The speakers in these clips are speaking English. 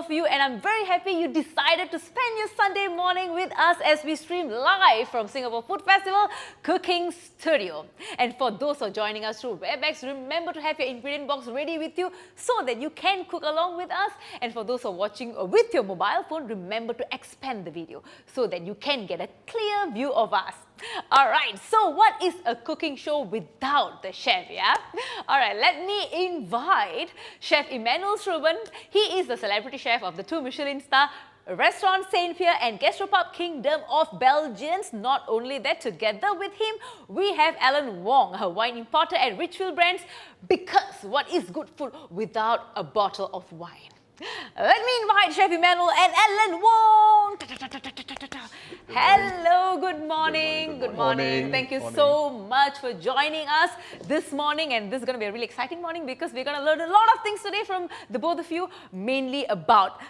of you, and I'm very happy you decided to spend your Sunday morning with us as we stream live from Singapore Food Festival Cooking Studio. And for those who are joining us through WebEx, remember to have your ingredient box ready with you so that you can cook along with us. And for those who are watching with your mobile phone, remember to expand the video so that you can get a clear view of us. Alright, so what is a cooking show without the chef, yeah? Alright, let me invite Chef Emmanuel Stroobant. He is the celebrity chef of the 2 Michelin star restaurant Saint Pierre and Gastropub Kingdom of Belgians. Not only that, together with him, we have Wong, her wine importer at Richfield Brands, because what is good food without a bottle of wine? Let me invite Chef Emmanuel and Wong. Hello, good morning. Good morning. Thank you so much for joining us this morning. And this is going to be a really exciting morning because we're going to learn a lot of things today from the both of you, mainly about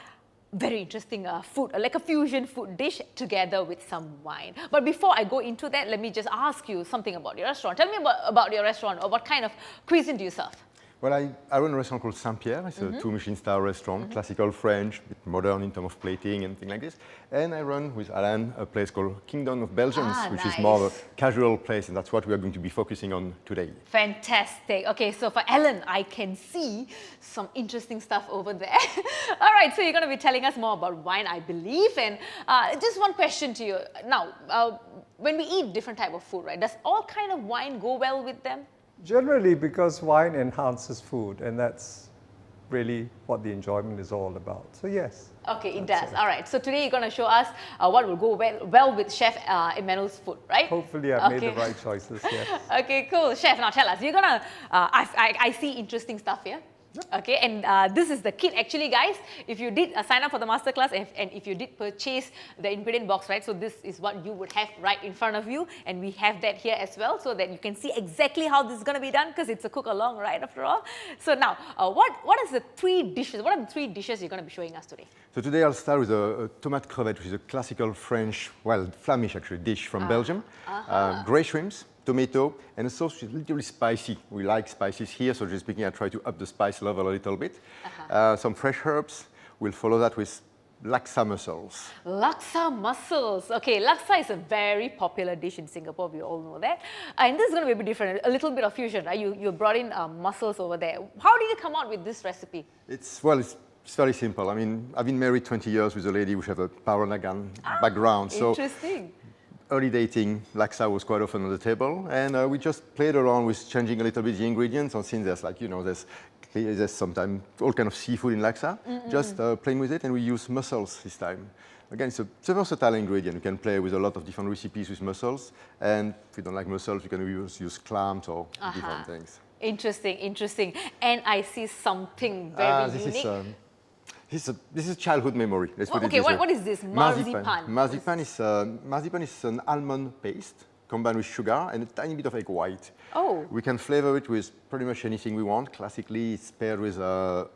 very interesting food, like a fusion food dish together with some wine. But before I go into that, let me just ask you something about your restaurant. Tell me about your restaurant, or what kind of cuisine do you serve? Well, I run a restaurant called Saint Pierre. It's a 2 Michelin star restaurant, classical French, bit modern in terms of plating and things like this. And I run with Alan a place called Kingdom of Belgians, which is more of a casual place, and that's what we are going to be focusing on today. Fantastic. Okay, so for Alan, I can see some interesting stuff over there. All right, so you're going to be telling us more about wine, I believe. And just one question to you. Now, when we eat different type of food, right, does all kind of wine go well with them? Generally, because wine enhances food, and that's really what the enjoyment is all about. So yes. Okay, it does. All right. So today you're going to show us what will go well with Chef Emmanuel's food, right? Hopefully I've made the right choices, yes. Okay, cool. Chef, now tell us. You're going to, I see interesting stuff here. Yep. Okay, and this is the kit actually, guys. If you did sign up for the masterclass and if you did purchase the ingredient box, right, so this is what you would have right in front of you, and we have that here as well so that you can see exactly how this is going to be done, because it's a cook along, right, after all. So now, what is the 3 dishes? What are the 3 dishes you're going to be showing us today? So today I'll start with a tomate crevette, which is a classical French, well, Flemish actually, dish from Belgium. Grey shrimps, tomato, and a sauce which is literally spicy. We like spices here, so just speaking, I try to up the spice level a little bit. Some fresh herbs. We'll follow that with Laksa Mussels. Laksa Mussels. Okay, laksa is a very popular dish in Singapore, we all know that. And this is going to be a bit different, a little bit of fusion, right? You brought in mussels over there. How did you come out with this recipe? It's very simple. I mean, I've been married 20 years with a lady who has a Paranagan background. Interesting. So early dating, laksa was quite often on the table, and we just played around with changing a little bit the ingredients. And since there's there's sometimes all kind of seafood in laksa, just playing with it, and we use mussels this time. Again, it's a versatile ingredient. You can play with a lot of different recipes with mussels, and if you don't like mussels, you can use clams or different things. Interesting, interesting. And I see something very unique. This is childhood memory. Let's put it this way. What is this? Marzipan. Marzipan is an almond paste combined with sugar and a tiny bit of egg white. Oh. We can flavor it with pretty much anything we want. Classically, it's paired with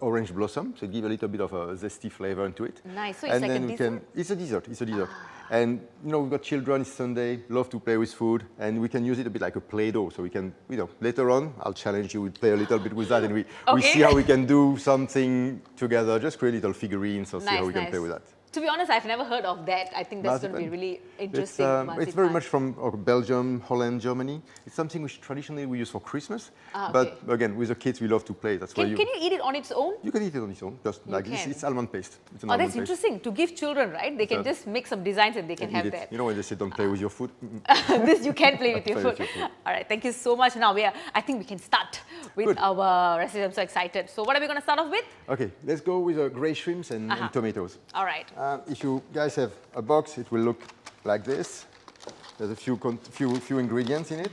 orange blossom, so give a little bit of a zesty flavor into it. Nice. So it's like a dessert? It's a dessert. It's a dessert. And we've got children. It's Sunday, love to play with food, and we can use it a bit like a Play-Doh. So we can, later on, I'll challenge you. We'll play a little bit with that, and we see how we can do something together. Just create little figurines, or see how we can play with that. To be honest, I've never heard of that. I think that's going to be really interesting. It's very much from Belgium, Holland, Germany. It's something which traditionally we use for Christmas. But again, with the kids, we love to play. That's why Can you eat it on its own? You can eat it on its own, just like this. It's almond paste. It's an that's almond paste. interesting. To give children, right? They can just make some designs and they can have that. You know when they say don't play with your food? This you can play with your food. All right, thank you so much. Now I think we can start with our recipe. I'm so excited. So what are we going to start off with? Okay, let's go with grey shrimps and tomatoes. All right. If you guys have a box, it will look like this. There's a few ingredients in it.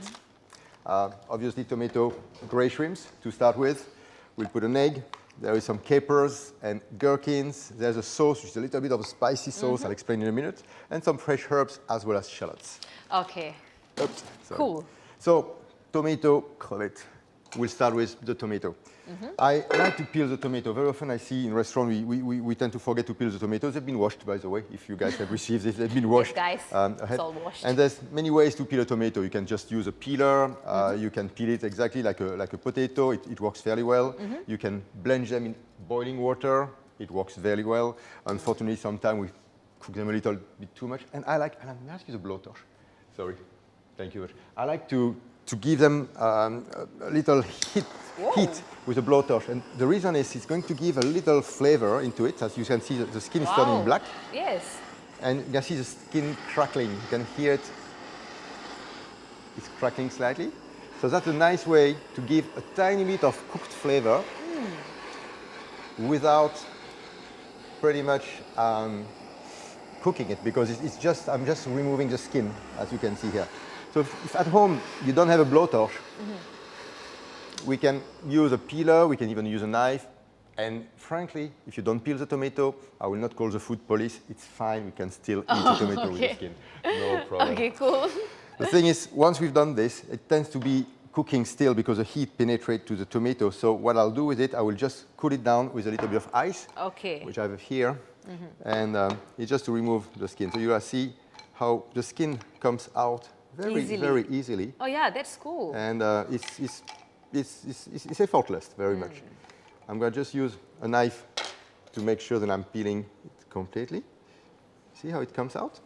Obviously, tomato, grey shrimps to start with. We'll put an egg. There is some capers and gherkins. There's a sauce, which is a little bit of a spicy sauce. I'll explain in a minute. And some fresh herbs as well as shallots. Okay. Oops, cool. So, tomato crevette. We'll start with the tomato. I like to peel the tomato. Very often I see in restaurants we tend to forget to peel the tomatoes. They've been washed, by the way. If you guys have received it, they've been washed. Yes, guys, it's all washed. And there's many ways to peel a tomato. You can just use a peeler. You can peel it exactly like a potato. It works fairly well. You can blanch them in boiling water. It works very well. Unfortunately, sometimes we cook them a little bit too much. And I like, and may I ask you the blowtorch? Sorry. Thank you very much. I like to give them a little heat with a blowtorch. And the reason is it's going to give a little flavor into it. As you can see, the skin is turning black. Yes. And you can see the skin crackling. You can hear it. It's crackling slightly. So that's a nice way to give a tiny bit of cooked flavor without pretty much cooking it, because I'm just removing the skin, as you can see here. So if at home you don't have a blowtorch, we can use a peeler, we can even use a knife. And frankly, if you don't peel the tomato, I will not call the food police. It's fine, we can still eat the tomato with the skin. No problem. Okay, cool. The thing is, once we've done this, it tends to be cooking still because the heat penetrates to the tomato. So what I'll do with it, I will just cool it down with a little bit of ice, which I have here. And it's just to remove the skin. So you will see how the skin comes out very easily. Oh yeah, that's cool. And it's effortless, very much. I'm going to just use a knife to make sure that I'm peeling it completely. See how it comes out?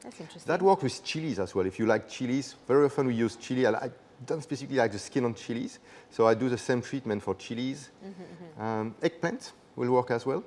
That's interesting. That works with chilies as well. If you like chilies, very often we use chili. I don't specifically like the skin on chilies, so I do the same treatment for chilies. Eggplant will work as well.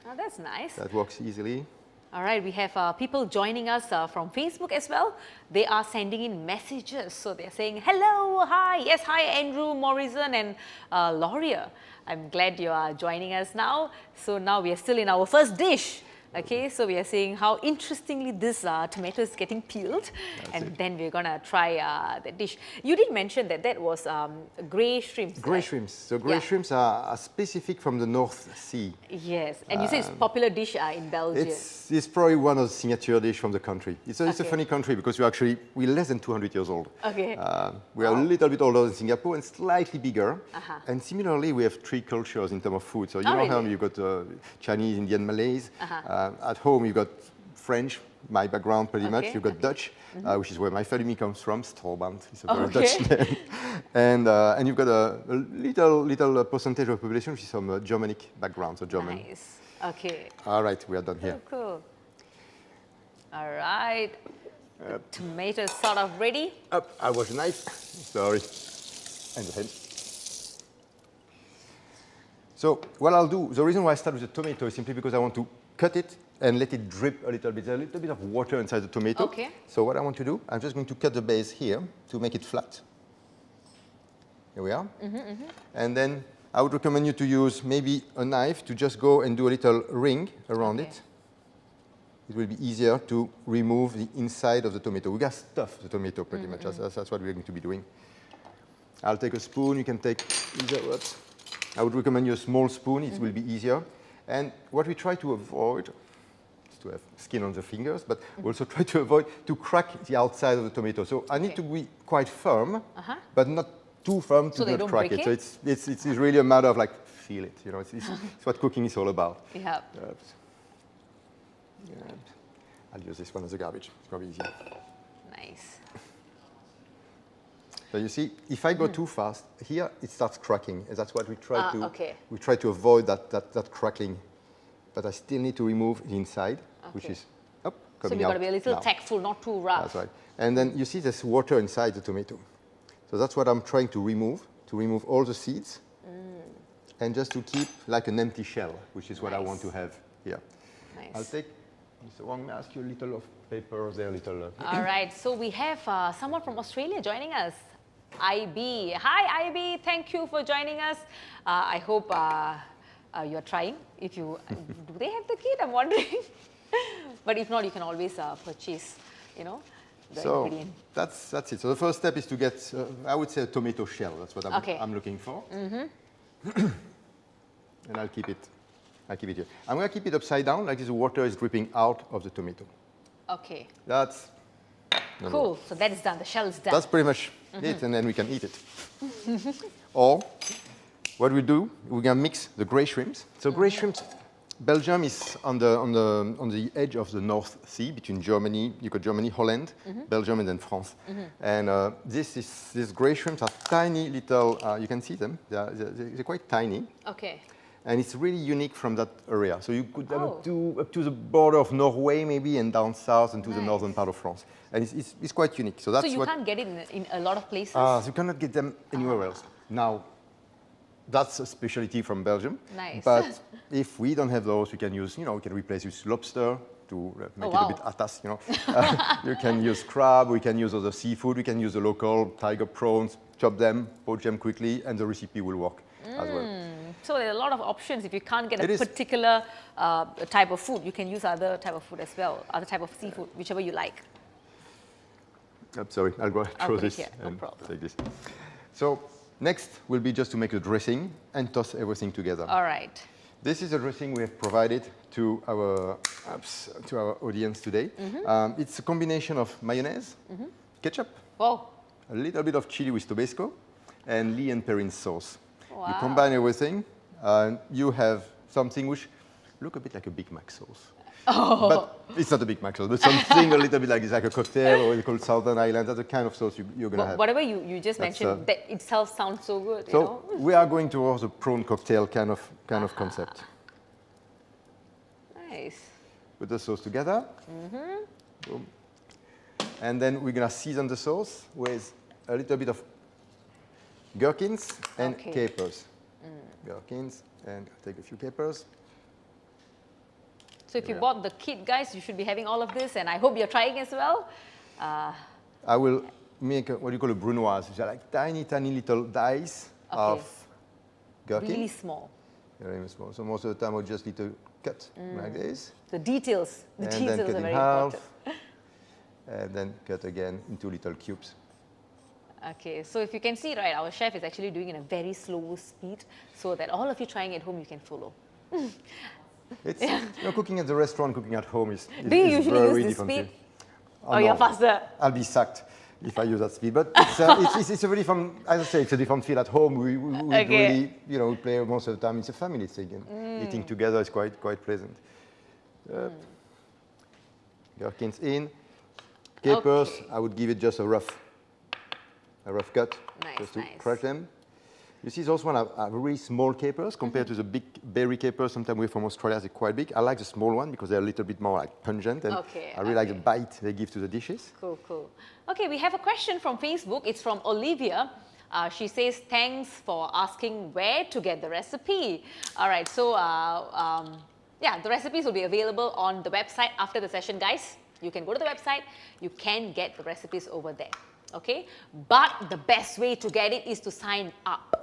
Oh, that's nice. That works easily. All right, we have people joining us from Facebook as well. They are sending in messages. So they're saying, hello, hi, yes, hi, Andrew, Morrison, and Laurier. I'm glad you are joining us now. So now we are still in our first dish. Okay, so we are seeing how interestingly this tomato is getting peeled, and then we're gonna try the dish. You did mention that that was grey shrimps. Grey shrimps. So grey shrimps are specific from the North Sea. Yes, and you say it's a popular dish in Belgium. It's probably one of the signature dishes from the country. It's a funny country because we're less than 200 years old. Okay. We are a little bit older than Singapore and slightly bigger. And similarly, we have 3 cultures in terms of food. So you know how you've got Chinese, Indian, Malays. At home, you've got French, my background pretty much. You've got Dutch, which is where my family comes from, Stroobant. It's a very Dutch name. And you've got a little percentage of population which is from Germanic background, so German. Nice. Okay. All right, we are done here. Cool. All right. The tomato is sort of ready. I wash the knife. Sorry. And the hand. So what I'll do, the reason why I start with the tomato is simply because I want to cut it and let it drip a little bit. There's a little bit of water inside the tomato. Okay. So what I want to do, I'm just going to cut the base here to make it flat. Here we are. And then I would recommend you to use maybe a knife to just go and do a little ring around it. It will be easier to remove the inside of the tomato. We got stuff the tomato pretty much. That's what we're going to be doing. I'll take a spoon. You can take either what. I would recommend you a small spoon. It will be easier. And what we try to avoid is to have skin on the fingers, but also try to avoid to crack the outside of the tomato. So I need to be quite firm, but not too firm to not crack it. So it's really a matter of like feel it. You know, it's what cooking is all about. Yeah. I'll use this one as a garbage. It's probably easier. Nice. So you see, if I go too fast, here it starts cracking. And that's what we try to. We try to avoid that crackling, but I still need to remove the inside, which is coming out. So we've got to be a little tactful, not too rough. That's right. And then you see there's water inside the tomato. So that's what I'm trying to remove all the seeds, and just to keep like an empty shell, which is what I want to have here. Nice. I'll take, Mr. Wong, may I ask you a little of paper there, little. All right, so we have someone from Australia joining us. IB. Hi, IB. Thank you for joining us. I hope you're trying. If you do they have the kit? I'm wondering. But if not, you can always purchase, the ingredient. That's it. So the first step is to get, I would say, a tomato shell. That's what I'm looking for. And I'll keep it here. I'm going to keep it upside down, like this. The water is dripping out of the tomato. Okay. That's cool. So that is done. The shell is done. That's pretty much it, and then we can eat it. Or what we do, we're gonna mix the grey shrimps. So grey shrimps, Belgium is on the edge of the North Sea between Germany. You got Germany, Holland, Belgium, and then France. And these grey shrimps are tiny little. You can see them. They're quite tiny. Okay. And it's really unique from that area. So you could have up to the border of Norway maybe, and down south and to the northern part of France. And it's quite unique. So that's So you can't get it in a lot of places? So you cannot get them anywhere else. Now, that's a specialty from Belgium. Nice. But if we don't have those, we can use, we can replace with lobster to make it a bit atas, You can use crab, we can use other seafood, we can use the local tiger prawns, chop them, poach them quickly, and the recipe will work as well. So there are a lot of options. If you can't get a particular type of food, you can use other type of food as well, other type of seafood, whichever you like. I'm sorry, I'll go through this and take this. So next will be just to make a dressing and toss everything together. All right. This is a dressing we have provided to our audience today. It's a combination of mayonnaise, ketchup, a little bit of chili with Tabasco, and Lee and Perrine sauce. Wow. You combine everything, and you have something which looks a bit like a Big Mac sauce. But it's not a Big Mac sauce, but something a little bit like, it's like a cocktail, or it's called Southern Island. That's the kind of sauce you're going to have. Whatever you just mentioned, that itself sounds so good. So we are going towards a prawn cocktail kind of concept. Nice. Put the sauce together. Boom. And then we're going to season the sauce with a little bit of gherkins and capers. Gherkins, and take a few capers. So if you bought the kit, guys, you should be having all of this, and I hope you're trying as well. I will make what you call a Brunoise, which are like tiny, tiny little dice of gherkin. Really small. Very small. So most of the time I'll just little cut like this. The details are very important. And then cut again into little cubes. Okay, so if you can see, right, our chef is actually doing it in a very slow speed so that all of you trying at home, you can follow. It's, cooking at the restaurant, cooking at home is Do you is usually very use this different. speed? Or you're faster? I'll be sacked if I use that speed. But it's a very fun, as I say, it's a different feel at home. We really, we play most of the time. It's a family thing. And eating together is quite pleasant. Gherkins in. Capers, I would give it just a rough cut, just to crush them. You see, those ones are really small capers compared to the big berry capers. Sometimes we're from Australia, they're quite big. I like the small one because they're a little bit more like pungent, and I really like the bite they give to the dishes. Cool, cool. Okay, we have a question from Facebook. It's from Olivia. She says, thanks for asking where to get the recipe. All right, so the recipes will be available on the website after the session, guys. You can go to the website, you can get the recipes over there, okay? But the best way to get it is to sign up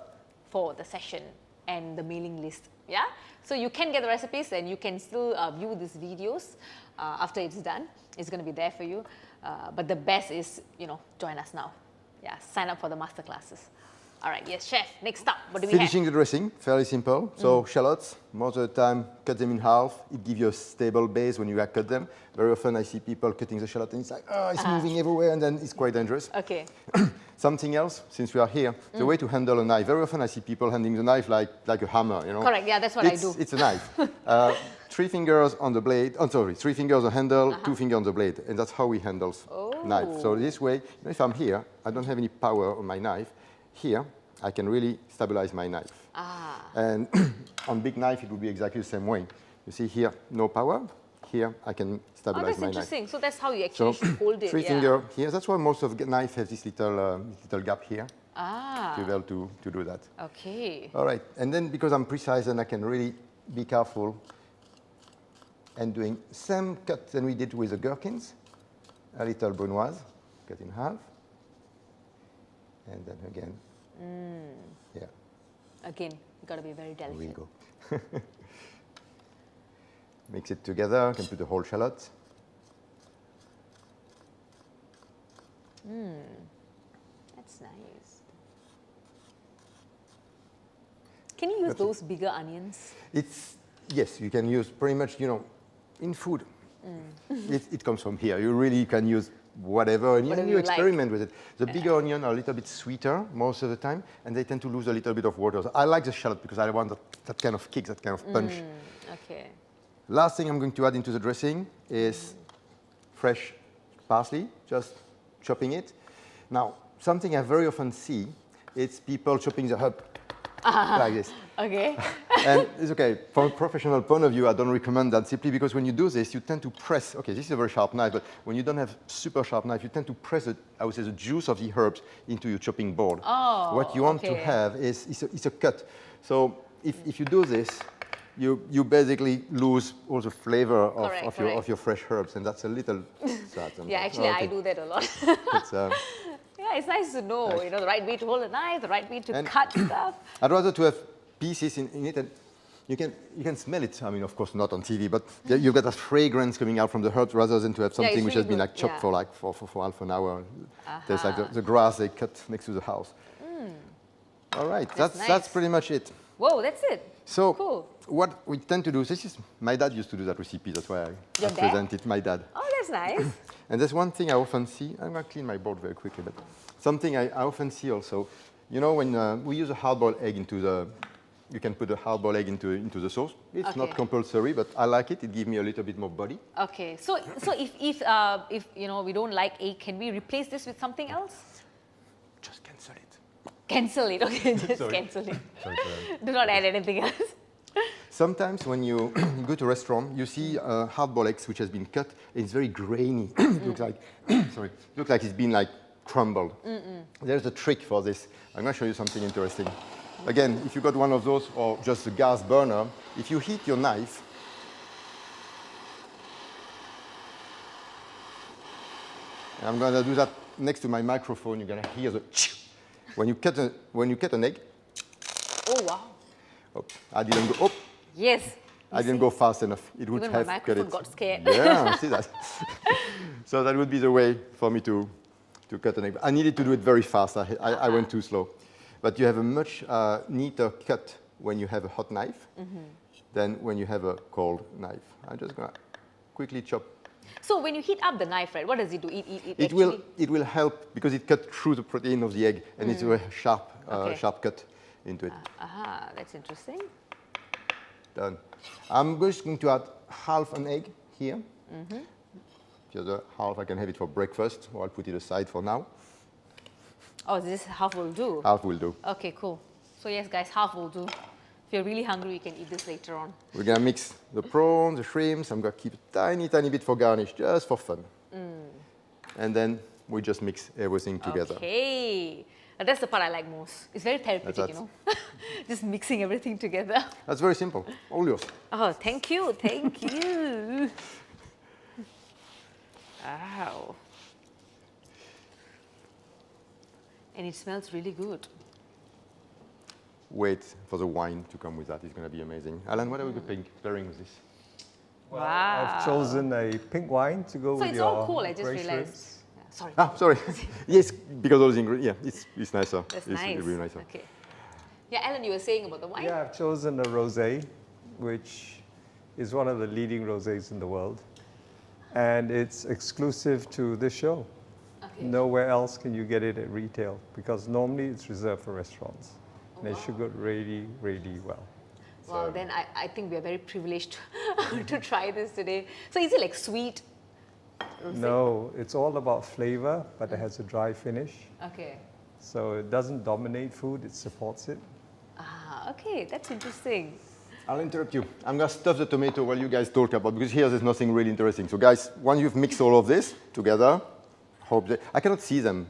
for the session and the mailing list, yeah? So you can get the recipes and you can still view these videos after it's done. It's gonna be there for you. But the best is, join us now. Yeah, sign up for the masterclasses. All right, yes, chef, next up, what do we have? Finishing the dressing, fairly simple. So shallots, most of the time, cut them in half. It gives you a stable base when you cut them. Very often I see people cutting the shallot and it's like, it's moving everywhere, and then it's quite dangerous. Okay. Something else, since we are here, the way to handle a knife. Very often I see people handling the knife like a hammer, Correct, yeah, that's what I do. It's a knife. 3 fingers on the blade, 3 fingers on the handle, 2 fingers on the blade, and that's how we handle knife. So this way, if I'm here, I don't have any power on my knife. Here, I can really stabilize my knife. And on big knife, it would be exactly the same way. You see here, no power. Here, I can stabilize my knife. That's interesting. So that's how you actually should hold it. 3 finger here. That's why most of the knife has this little gap here. To be able to do that. Okay. All right. And then because I'm precise and I can really be careful and doing same cut than we did with the gherkins, a little brunoise, cut in half. And then again, Again, you got to be very delicate. Here we go. Mix it together, you can put the whole shallot. That's nice. Can you use those bigger onions? Yes, you can use pretty much, in food. It comes from here. You really can use whatever, and you experiment with it. The bigger onions are a little bit sweeter most of the time, and they tend to lose a little bit of water. So I like the shallot because I want that kind of kick, that kind of punch. Okay. Last thing I'm going to add into the dressing is fresh parsley, just chopping it. Now, something I very often see, it's people chopping the herb like this. Okay. And it's okay. From a professional point of view, I don't recommend that simply because when you do this, you tend to press. Okay, this is a very sharp knife, but when you don't have super sharp knife, you tend to press it, I would say, the juice of the herbs into your chopping board. Oh, what you want to have is a cut. So if you do this, you basically lose all the flavor of your fresh herbs, and that's a little sad. Yeah, actually, I do that a lot. Yeah, it's nice to know, nice. you know, the right way to hold a knife, the right way to cut stuff. I'd rather to have pieces in it, and you can smell it. I mean, of course, not on TV, but you've got a fragrance coming out from the herbs rather than to have something which has been like chopped for half an hour. There's like the grass they cut next to the house. All right, that's pretty much it. Whoa, that's it. So cool. What we tend to do, my dad used to do that recipe, that's why I present it, my dad. Oh, that's nice. And there's one thing I often see, I'm going to clean my board very quickly, but something I often see also, you know, when we use a hard-boiled egg you can put a hard-boiled egg into the sauce. It's not compulsory, but I like it. It gives me a little bit more body. Okay, so if you know we don't like egg, can we replace this with something else? Just cancel it. Cancel it, okay, just cancel it. Do not add anything else. Sometimes when you go to a restaurant, you see hard-boiled eggs which has been cut. It's very grainy. It looks like, looks like it's been like crumbled. There's a trick for this. I'm going to show you something interesting. Again, if you got one of those or just a gas burner, if you heat your knife, and I'm going to do that next to my microphone, you're going to hear the when you cut an egg. Oh wow! Oh, I didn't go. Oh, yes. I didn't go fast enough. It would Even have my cut microphone it. got scared. Yeah, see that. So that would be the way for me to cut an egg. I needed to do it very fast. I went too slow. But you have a much neater cut when you have a hot knife than when you have a cold knife. I'm just going to quickly chop. So when you heat up the knife, right, what does it do? It will help because it cuts through the protein of the egg, and it's a very sharp, sharp cut into it. That's interesting. Done. I'm just going to add half an egg here. The other half I can have it for breakfast, or I'll put it aside for now. Oh, this half will do? Half will do. Okay, cool. So yes, guys, half will do. If you're really hungry, you can eat this later on. We're going to mix the prawns, the shrimps. I'm going to keep a tiny, tiny bit for garnish, just for fun. And then we just mix everything together. Okay. That's the part I like most. It's very therapeutic, you know. Just mixing everything together. That's very simple. All yours. Oh, thank you. Thank you. Wow. And it smells really good. Wait for the wine to come with that. It's going to be amazing. Alan, what are we pairing with this? Well, Wow. I've chosen a pink wine to go with it's your all cool, I just bracelets. realized. Sorry. Sorry. Yes, because all those ingredients. Yeah, it's nicer. That's it's nice. really nicer. Okay. Yeah, Alan, you were saying about the wine? Yeah, I've chosen a rosé, which is one of the leading rosés in the world. And it's exclusive to this show. Okay. Nowhere else can you get it at retail, because normally it's reserved for restaurants. And it should go really, really well. Well, then I think we are very privileged to try this today. So is it like sweet? Rosé? No, it's all about flavor, but it has a dry finish. Okay. So it doesn't dominate food, it supports it. Okay, that's interesting. I'll interrupt you. I'm going to stuff the tomato while you guys talk about, because here there's nothing really interesting. So guys, once you've mixed all of this together, I cannot see them.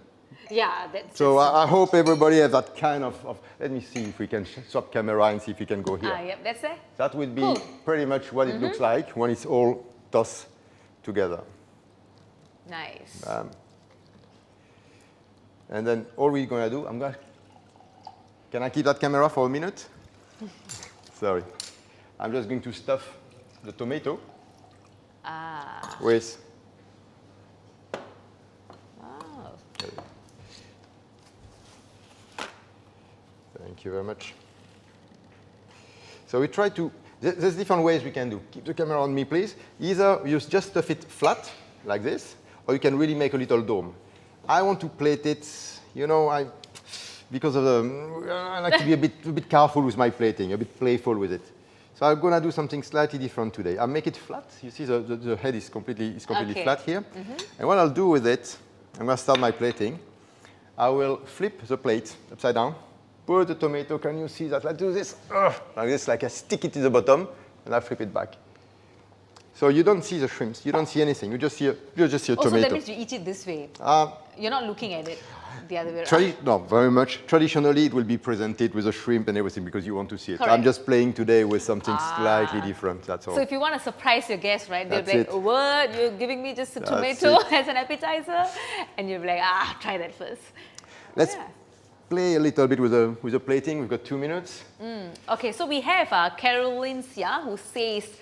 Yeah, that's So I hope everybody has that kind of let me see if we can swap camera and see if we can go here. yep, that's it. That would be pretty much what it looks like when it's all tossed together. Nice. And then all we're going to do, can I keep that camera for a minute? Sorry. I'm just going to stuff the tomato with. Wow. Thank you very much. So we try to, there's different ways we can do. Keep the camera on me, please. Either you just stuff it flat, like this, or you can really make a little dome. I want to plate it, you know, because of I like to be a bit careful with my plating, a bit playful with it. So I'm going to do something slightly different today. I'll make it flat. You see the head is completely flat here. And what I'll do with it, I'm going to start my plating. I will flip the plate upside down. put the tomato. Can you see that? Like do this, like this, like I stick it to the bottom, and I flip it back. So you don't see the shrimps. You don't see anything. You just see a Also, tomato. that means you eat it this way. You're not looking at it the other way around. No, very much. Traditionally, it will be presented with a shrimp and everything because you want to see it. Correct. I'm just playing today with something slightly different, that's all. So if you want to surprise your guests, right, they'll That's be like, it. oh, what? You're giving me just a That's tomato it. as an appetizer? And you'll be like, try that first. Let's play a little bit with the plating. We've got 2 minutes. Okay, so we have Caroline Sia who says,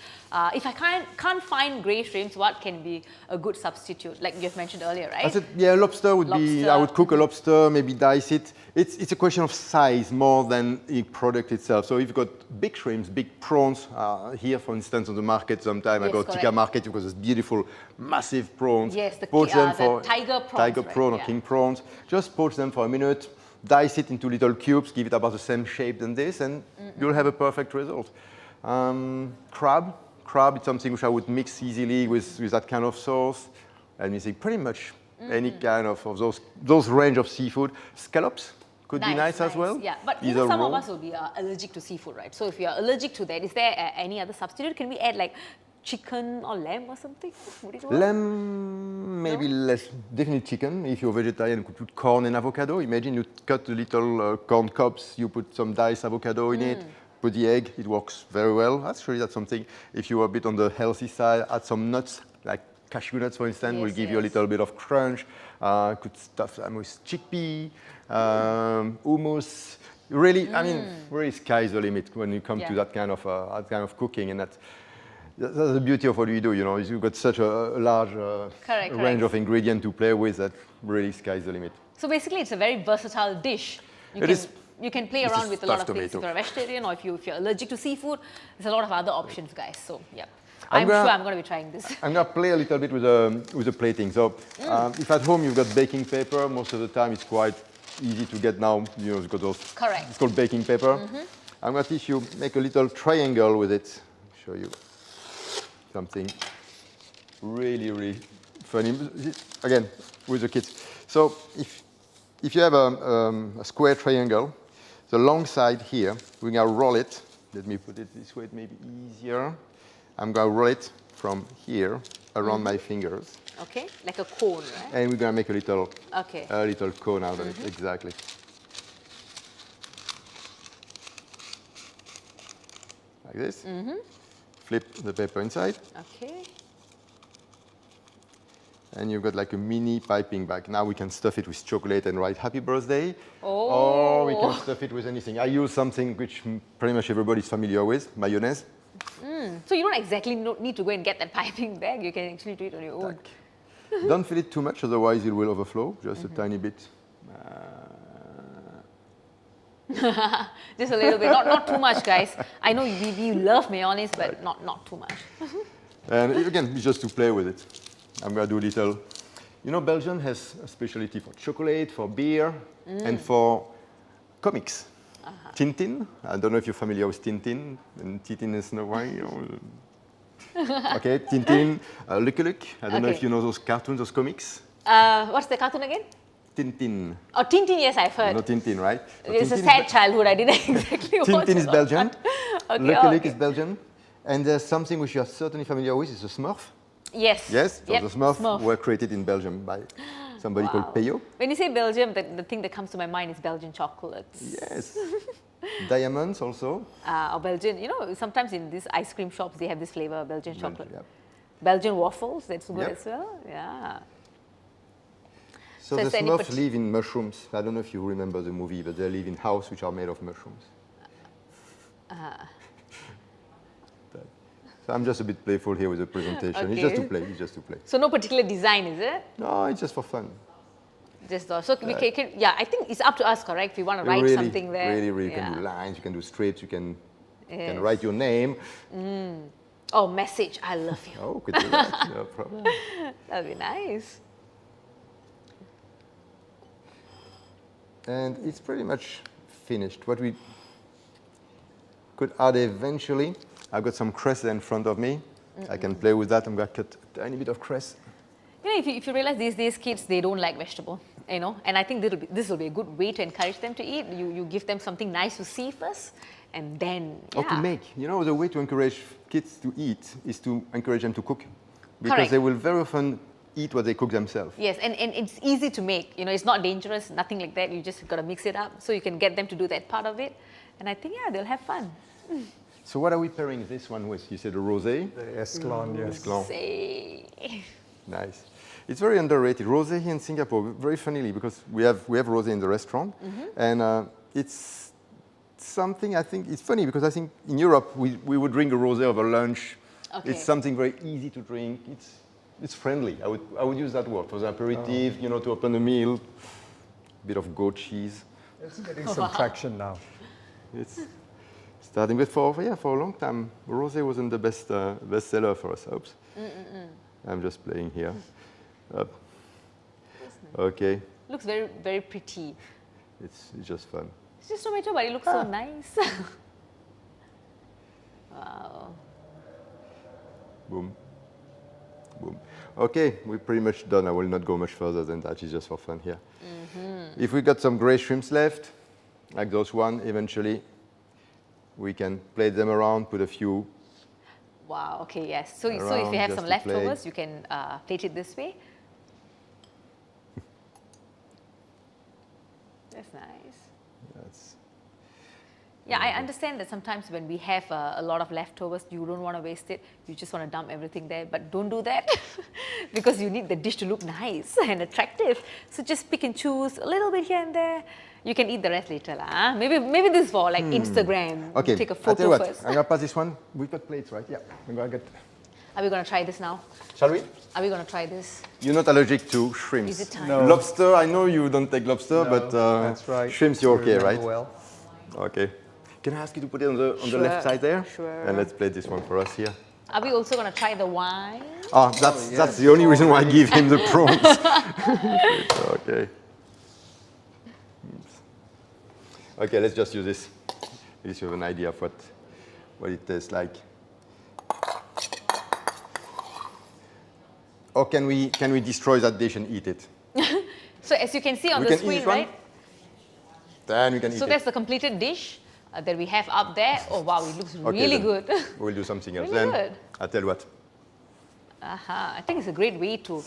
if I can't find grey shrimps, what can be a good substitute? Like you've mentioned earlier, right? I said, yeah, lobster would be, I would cook a lobster, maybe dice it. It's a question of size more than the product itself. So if you've got big shrimps, big prawns, here for instance on the market sometime, I go to Tikka market because it's beautiful, massive prawns. Yes, the tiger prawns. Tiger prawn or king prawns. Just poach them for a minute, dice it into little cubes, give it about the same shape than this, and you'll have a perfect result. Crab, it's something which I would mix easily with that kind of sauce. And you see pretty much any kind of those range of seafood. Scallops could be nice as well. Yeah, but you know, some of us will be allergic to seafood, right? So if you're allergic to that, is there any other substitute? Can we add like chicken or lamb or something? Would it work? Lamb, maybe less. Definitely chicken. If you're vegetarian, you could put corn and avocado. Imagine you cut the little corn cobs, you put some diced avocado in it. Put the egg, it works very well. Actually, that's something, if you're a bit on the healthy side, add some nuts, like cashew nuts, for instance, will give you a little bit of crunch. Could stuff them with chickpea, hummus. Really, I mean, really sky's the limit when you come to that kind of cooking. And that's the beauty of what we do, you know, is you've got such a large range of ingredients to play with that really sky's the limit. So basically, it's a very versatile dish. You can play around with a lot of things. If you're a vegetarian or if you're allergic to seafood, there's a lot of other options, guys. So, yeah. I'm sure I'm going to be trying this. I'm going to play a little bit with the plating. So, if at home you've got baking paper, most of the time it's quite easy to get now. You know, you've got those. Correct. It's called baking paper. I'm going to teach you make a little triangle with it. Show you something really, really funny. Again, with the kids. So, if you have a square triangle, the long side here, we're going to roll it. Let me put it this way, it may be easier. I'm going to roll it from here around my fingers. Okay, like a cone, right? And we're going to make a little cone out of it, exactly. Like this. Flip the paper inside. Okay. And you've got like a mini piping bag. Now we can stuff it with chocolate and write happy birthday. Oh. Or we can stuff it with anything. I use something which pretty much everybody's familiar with, mayonnaise. So you don't exactly need to go and get that piping bag. You can actually do it on your own. Don't fill it too much, otherwise it will overflow. Just a tiny bit. Just a little bit, not too much, guys. I know you love mayonnaise, but not too much. And again, it's just to play with it. I'm going to do a little. You know, Belgium has a specialty for chocolate, for beer, and for comics. Tintin. I don't know if you're familiar with Tintin. And Tintin is no way. Okay, Tintin. Lucky Luke. I don't know if you know those cartoons, those comics. What's the cartoon again? Tintin. Oh, Tintin, yes, I've heard. You know Tintin, right? So it's a sad childhood. I didn't exactly watch Tintin is Belgian. Okay, Lucky Luke is Belgian. And there's something which you are certainly familiar with, is the Smurf. Yes. Yes, so the Smurf were created in Belgium by somebody called Peyo. When you say Belgium, the thing that comes to my mind is Belgian chocolates. Yes. Diamonds also. Or Belgian, you know, sometimes in these ice cream shops, they have this flavor, Belgian chocolate. Yep. Belgian waffles, that's good as well. Yeah. So the Smurfs live in mushrooms. I don't know if you remember the movie, but they live in houses which are made of mushrooms. So I'm just a bit playful here with the presentation. Okay. It's just to play. It's just to play. So no particular design, is it? No, it's just for fun. Just so we can, yeah. I think it's up to us, correct? If you want to write something there. Really, you can do lines. You can do strips. You can write your name. Oh, message. I love you. Oh, could do that. No problem. That'd be nice. And it's pretty much finished. What we could add eventually. I've got some cress in front of me. I can play with that. I'm going to cut a tiny bit of cress. You know, if you realize these days kids, they don't like vegetable. You know, and I think this will be a good way to encourage them to eat. You give them something nice to see first, and then Or to make. You know, the way to encourage kids to eat is to encourage them to cook. Because Correct. they will very often eat what they cook themselves. Yes, and it's easy to make. You know, it's not dangerous, nothing like that. You just got to mix it up so you can get them to do that part of it. And I think, yeah, they'll have fun. So what are we pairing this one with? You said a rosé? The escalon, yes. Escalon. Say. Nice. It's very underrated. Rosé here in Singapore, very funnily, because we have rosé in the restaurant, and it's something I think it's funny because I think in Europe we would drink a rosé over lunch. Okay. It's something very easy to drink. It's friendly. I would use that word for the aperitif. You know, to open a meal. Bit of goat cheese. It's getting some traction now. It's starting with for a long time. Rosé wasn't the best seller for us. Oops. I'm just playing here. Okay. Looks very, very pretty. It's just fun. It's just tomato, but it looks so nice. Wow. Boom. Boom. Okay, we're pretty much done. I will not go much further than that. It's just for fun here. If we got some gray shrimps left, like those one, eventually, we can plate them around, put a few. Wow, okay, yes. So if you Around have just some to leftovers, you can plate it this way. That's nice. That's Yeah, I understand that sometimes when we have a lot of leftovers, you don't want to waste it. You just want to dump everything there. But don't do that because you need the dish to look nice and attractive. So just pick and choose a little bit here and there. You can eat the rest later. Huh? Maybe this is for like Instagram. okay. Take a I'll tell you photo what, first. I'm gonna pass this one. We've got plates, right? Yeah. I'm gonna get. Are we going to try this now? Shall we? Are we going to try this? You're not allergic to shrimps. Is it time? No. Lobster, I know you don't take lobster, but That's right. shrimps you're okay, Remember right? Well. Okay. Can I ask you to put it on the Sure, left side there? sure. And let's plate this one for us here. Are we also going to try the wine? Oh, that's the only reason why I give him the prawns. Okay. Oops. Okay, let's just use this. At least you have an idea of what it tastes like. Or can we destroy that dish and eat it? So as you can see on We the can eat screen, this one? right? Then we can eat So it. that's the completed dish that we have up there. Oh wow, it looks really then good. We'll do something else. Really Then good. I'll tell you what. I think it's a great way to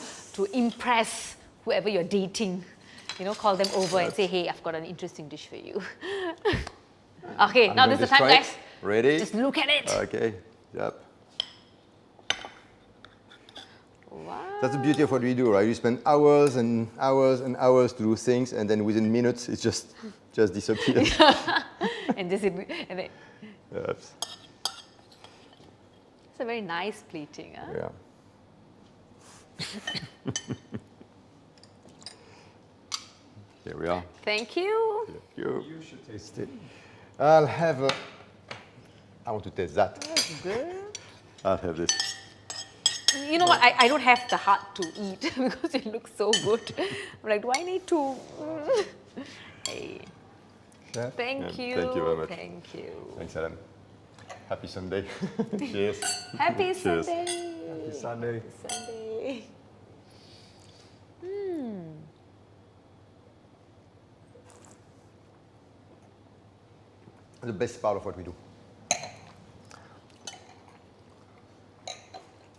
impress whoever you're dating. You know, call them over and say, hey, I've got an interesting dish for you. Okay, now this is the time, guys. Ready? Just look at it. Okay. Yep. Wow. That's the beauty of what we do, right? You spend hours and hours and hours to do things, and then within minutes, it just disappears. And this and then, Yes. it's a very nice plating. Huh? Yeah. Here we are. Thank you. Thank you. You should taste it. I'll have a. I want to taste that. That's good. I'll have this. You know what? I don't have the heart to eat because it looks so good. I'm like, do I need to? Hey, Chef? thank Yeah, you. thank you very much. Thank you. Thanks, Adam. Happy Sunday. Cheers. Happy Cheers. Sunday. Happy Sunday. Sunday. The best part of what we do.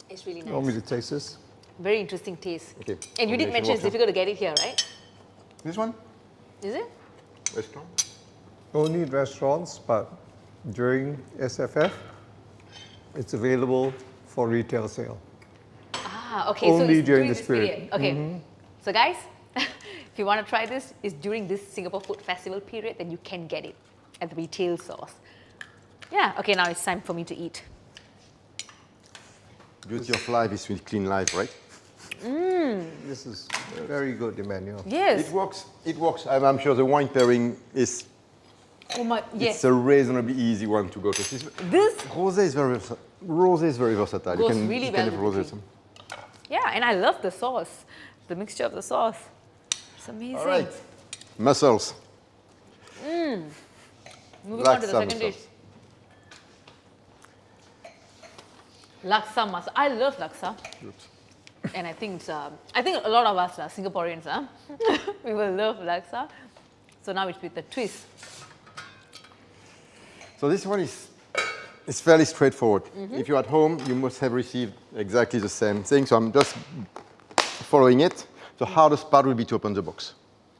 It's really You want me nice. to taste this? Very interesting taste. Okay. And you did Combination mention it's works, huh? difficult to get it here, right? This one? Is it? Restaurant? Only in restaurants, but during SFF, it's available for retail sale. Ah, okay. Only so it's during this period. Okay. So guys, if you want to try this, it's during this Singapore Food Festival period that you can get it at the retail stores. Yeah. Okay. Now it's time for me to eat. Beauty of life is with clean life, right? This is very good, Emmanuel. Yes. It works. It works. I'm sure the wine pairing is. Oh my. Yes. It's a reasonably easy one to go to. This Rosé is very versatile. Goes you can, really you well can have with the rosé. tea. Yeah, and I love the sauce, the mixture of the sauce. It's amazing. All right. Mussels. Moving on to the Laksa second dish. mussels. Laksa Mussel. I love laksa. And I think a lot of us are Singaporeans, huh? We will love laksa. So now it's with a twist. So this one is fairly straightforward. If you're at home, you must have received exactly the same thing. So I'm just following it. The hardest part will be to open the box.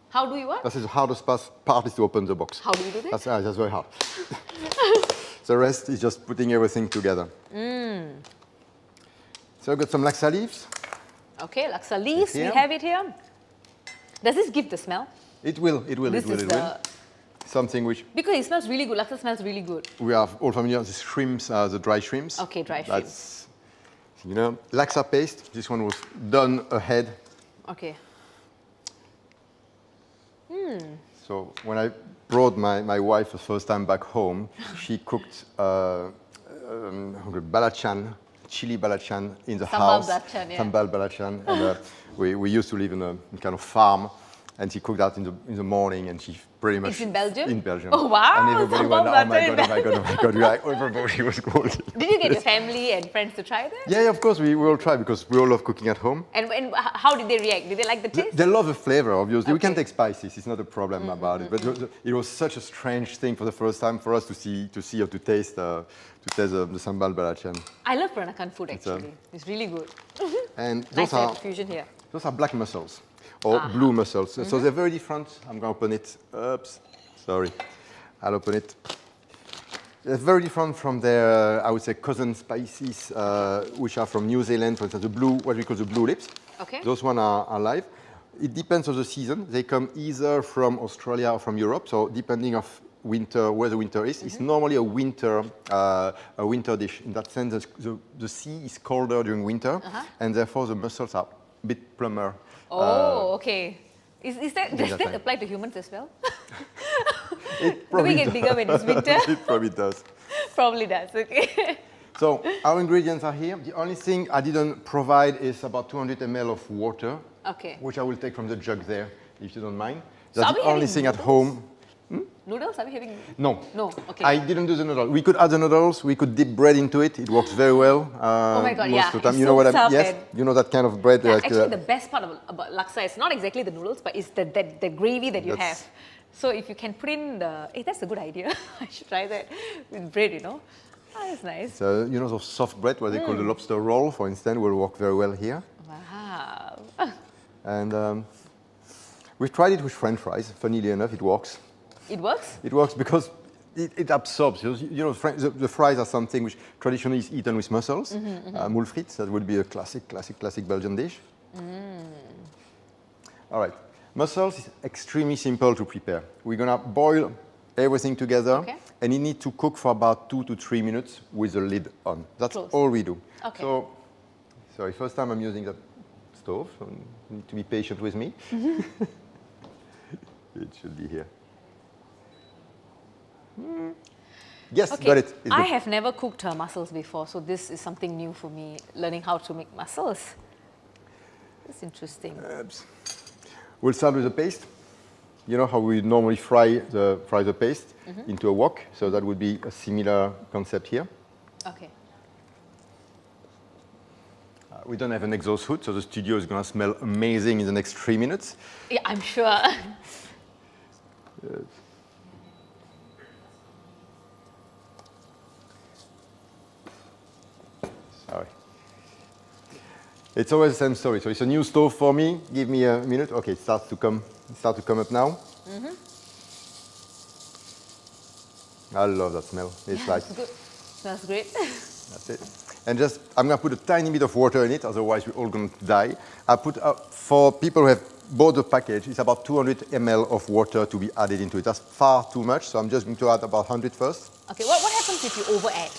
How do you what? That is the hardest part is to open the box. How do you do that? That's very hard. The rest is just putting everything together. So I've got some laksa leaves. Okay, laksa leaves, we Here. have it here. Does this give the smell? It will. This is Something which because it smells really good. Laksa smells really good. we are all familiar with. The shrimps, the dry shrimps. Okay, dry shrimps. That's, laksa paste. This one was done ahead. Okay. So when I brought my wife the first time back home, she cooked balachan, chili balachan in the Sambal house. balachan, yeah. Sambal balachan. And we used to live in a kind of farm, and she cooked that in the morning, and she pretty much... It's in Belgium? In Belgium. Oh, wow. And everybody Sambal went, oh my balachan God, oh my God, oh my God. Like, everybody was going. Did you get your family and friends to try that? Yeah, of course, we all try because we all love cooking at home. And how did they react? Did they like the taste? They love the flavor, obviously. We can Okay. take spices; it's not a problem about it. But it was such a strange thing for the first time for us to see or to taste the sambal balachan. I love Peranakan food actually. It's really good. And Nice those to have are the fusion here. black mussels or blue mussels. So they're very different. I'm going to open it. Oops, sorry. I'll open it. They're very different from their, I would say, cousin spices, which are from New Zealand. For instance, what we call the blue lips. Okay. Those ones are live. It depends on the season. They come either from Australia or from Europe. So depending of winter, where the winter is, it's normally a winter dish. In that sense, the sea is colder during winter, and therefore the mussels are a bit plumper. Oh, okay. Does that time. apply to humans as well? It Do we probably get bigger when it's winter? It probably does. Probably does, okay. So our ingredients are here. The only thing I didn't provide is about 200 ml of water, Okay. which I will take from the jug there, if you don't mind. So That's are we the only having thing at noodles? home. Noodles? Are we having? No. No, okay. I didn't do the noodles. We could add the noodles. We could dip bread into it. It works very well. Oh my God, most yeah. of the time. It You know what soaks up Yes, and- you know that kind of bread. Yeah, like, actually, the best part about laksa is not exactly the noodles, but it's the gravy that you That's- have. So if you can put in that's a good idea. I should try that with bread, Oh, that's nice. So, those soft bread, what they call the lobster roll, for instance, will work very well here. Wow. And we've tried it with French fries. Funnily enough, it works. It works? It works because it absorbs. The fries are something which traditionally is eaten with mussels. Moules frites, that would be a classic Belgian dish. All right. Mussels is extremely simple to prepare. We're going to boil everything together, Okay. and you need to cook for about 2 to 3 minutes with the lid on. That's Closed. all we do. Okay. So, sorry, first time I'm using the stove, so you need to be patient with me. It should be here. Yes, Okay. got it. It's I good. have never cooked mussels before, so this is something new for me, learning how to make mussels. It's interesting. We'll start with the paste. You know how we normally fry the paste into a wok, so that would be a similar concept here. Okay. We don't have an exhaust hood, so the studio is going to smell amazing in the next 3 minutes. Yeah, I'm sure. Sorry. It's always the same story. So it's a new stove for me. Give me a minute. Okay, it starts to come up now. I love that smell. It's like, It's good. Smells great. that's it. And just, I'm going to put a tiny bit of water in it, otherwise we're all going to die. I put, for people who have bought the package, it's about 200 ml of water to be added into it. That's far too much, so I'm just going to add about 100 first. Okay, what happens if you over add?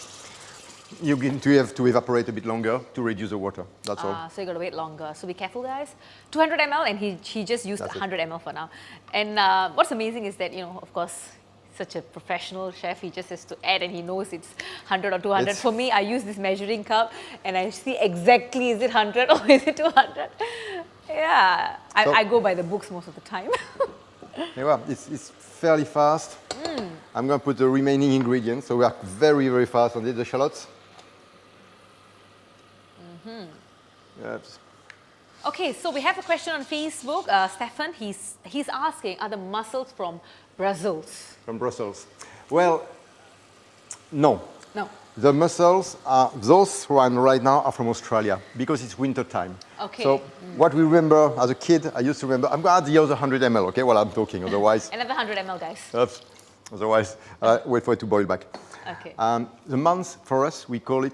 You're going to have to evaporate a bit longer to reduce the water, that's all. So you got to wait longer. So be careful, guys. 200 ml, and he just used That's it. 100 ml for now. And what's amazing is that, of course, such a professional chef, he just has to add, and he knows it's 100 or 200. It's- For me, I use this measuring cup, and I see exactly, is it 100 or is it 200? Yeah, So- I go by the books most of the time. Anyway, it's fairly fast. I'm going to put the remaining ingredients, so we are very, very fast on it. The shallots. Yes. Okay, so we have a question on Facebook. Stefan, he's asking, are the mussels from Brussels? From Brussels. Well, no. No. The mussels are, those one right now are from Australia because it's winter time. Okay. So what we remember as a kid, I used to remember, I'm going to add the other 100 ml, okay, while I'm talking, otherwise. Another 100 ml, guys. Otherwise, wait for it to boil back. Okay. The months for us, we call it,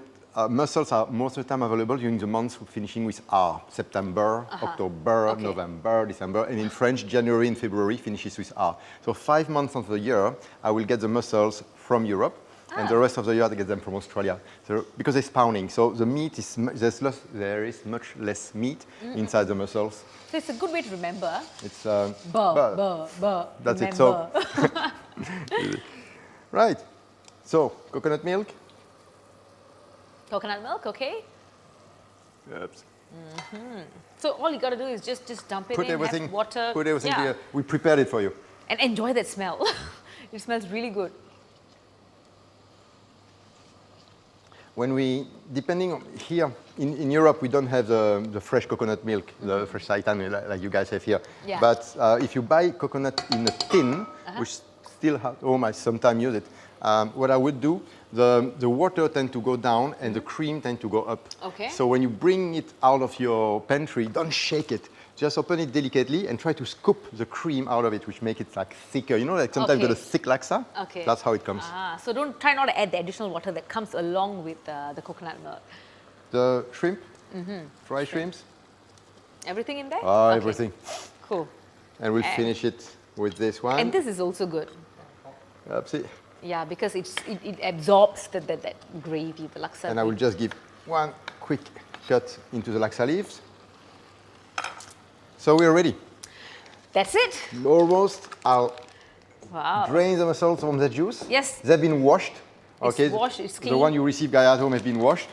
mussels are most of the time available during the months finishing with R. September, October, November, December, and in French, January and February finishes with R. So 5 months of the year, I will get the mussels from Europe, and the rest of the year I get them from Australia. So, because they're spawning, so the meat is, there is much less meat inside the mussels. So it's a good way to remember. It's, That's it, so. Right, so coconut milk. Coconut milk, okay. Yep. So all you got to do is just dump it in, have water. Put everything here. We prepared it for you. And enjoy that smell. It smells really good. When we, depending on, here in Europe, we don't have the fresh coconut milk, the fresh seitan like you guys have here. Yeah. But if you buy coconut in a tin, which still at home, I sometimes use it, what I would do, the water tend to go down and the cream tend to go up. Okay. So when you bring it out of your pantry, don't shake it. Just open it delicately and try to scoop the cream out of it, which make it like thicker. You know, like sometimes you get a thick laksa. Okay. That's how it comes. So try not to add the additional water that comes along with the coconut milk. The shrimp, fried shrimps. Everything in there? Okay. Everything. Cool. And we'll finish it with this one. And this is also good. Oopsie. Yeah, because it absorbs that gravy, the laksa. And I will just give one quick cut into the laksa leaves. So we're ready. That's it. Almost. I'll Wow. drain the mussels from the juice. Yes. They've been washed. It's Okay. washed, it's clean. The one you receive, guy at home, has been washed.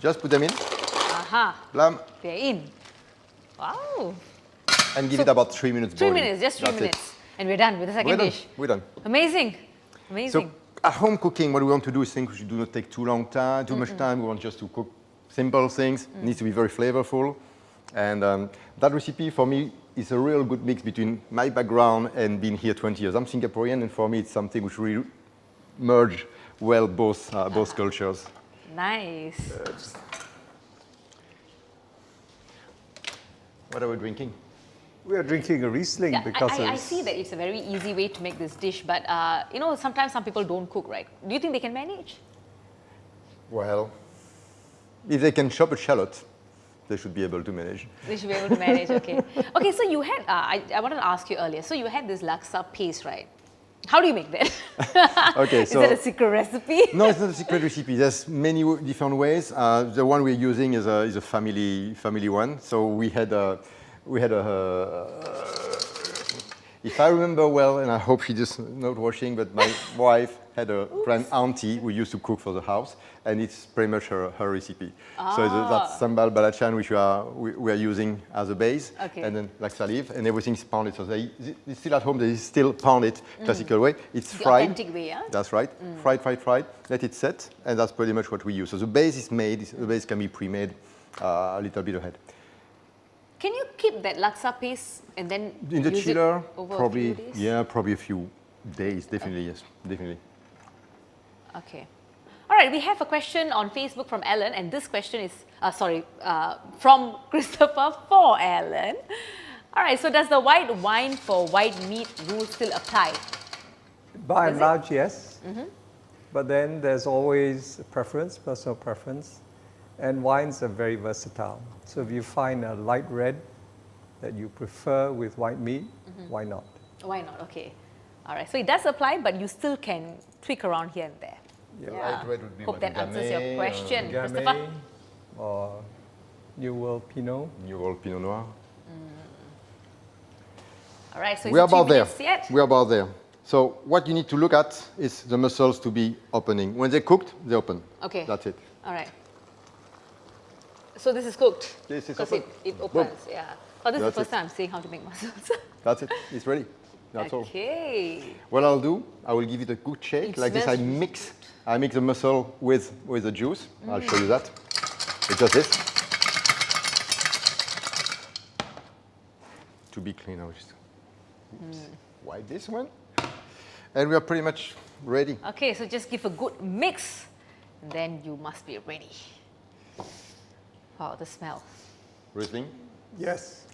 Just put them in. Blam. They're in. Wow. And give it about 3 minutes. 3 boiling. minutes, just 3 That's minutes. And we're done with the second We're done. dish. We're done. Amazing. So Amazing. at home cooking, what we want to do is things which do not take too much time. We want just to cook simple things. It needs to be very flavorful. And that recipe for me is a real good mix between my background and being here 20 years. I'm Singaporean, and for me it's something which really merge well both cultures. Nice. What are we drinking? We are drinking a Riesling Yeah, because I see that it's a very easy way to make this dish, but you know, sometimes some people don't cook, right? Do you think they can manage? Well, if they can chop a shallot, they should be able to manage. They should be able to manage, okay. Okay, so you had, I wanted to ask you earlier, so you had this laksa paste, right? How do you make that? Okay, Is so that a secret recipe? no, it's not a secret recipe. There's many different ways. The one we're using is a family one. So we had a if I remember well, and I hope she does not watching, but my wife had a grand auntie who used to cook for the house, and it's pretty much her recipe. So that's sambal balachan, which we are using as a base, and then laksa leaf, and everything's pounded. So it's still at home. They still pound it classical way. It's The fried. authentic way, yeah? That's right. Fried. Let it set, and that's pretty much what we use. So the base is made. The base can be pre-made a little bit ahead. Can you keep that laksa paste and then In the use chiller, it over probably, a few days? yeah, probably a few days. Definitely, yes, definitely. Okay. All right, we have a question on Facebook from Ellen, and this question is, from Christopher for Ellen. All right, so does the white wine for white meat rule still apply? by and large, yes. But then there's always a preference, personal preference. And wines are very versatile. So if you find a light red that you prefer with white meat, why not? Why not? Okay. All right, so it does apply, but you still can tweak around here and there. Yeah. Light red would be Hope like that answers your Gamay, question, Gamay Christopher. or New World Pinot. New World Pinot Noir. All right, so We are it's 3 about there. minutes yet? We are about there. So what you need to look at is the mussels to be opening. When they're cooked, they open. Okay. That's it. All right. So this is cooked? This is because open. it opens, yeah. Oh, this is the That's first it. time I'm seeing how to make mussels. That's it. It's ready. That's all. Okay. What I'll do, I will give it a good shake. It Like this, smells I mix the mussel with the juice. I'll show you that. It's just this. to be clean. I'll just wipe this one. And we are pretty much ready. Okay, so just give a good mix, and then you must be ready. Wow, the smell. Riesling? Yes.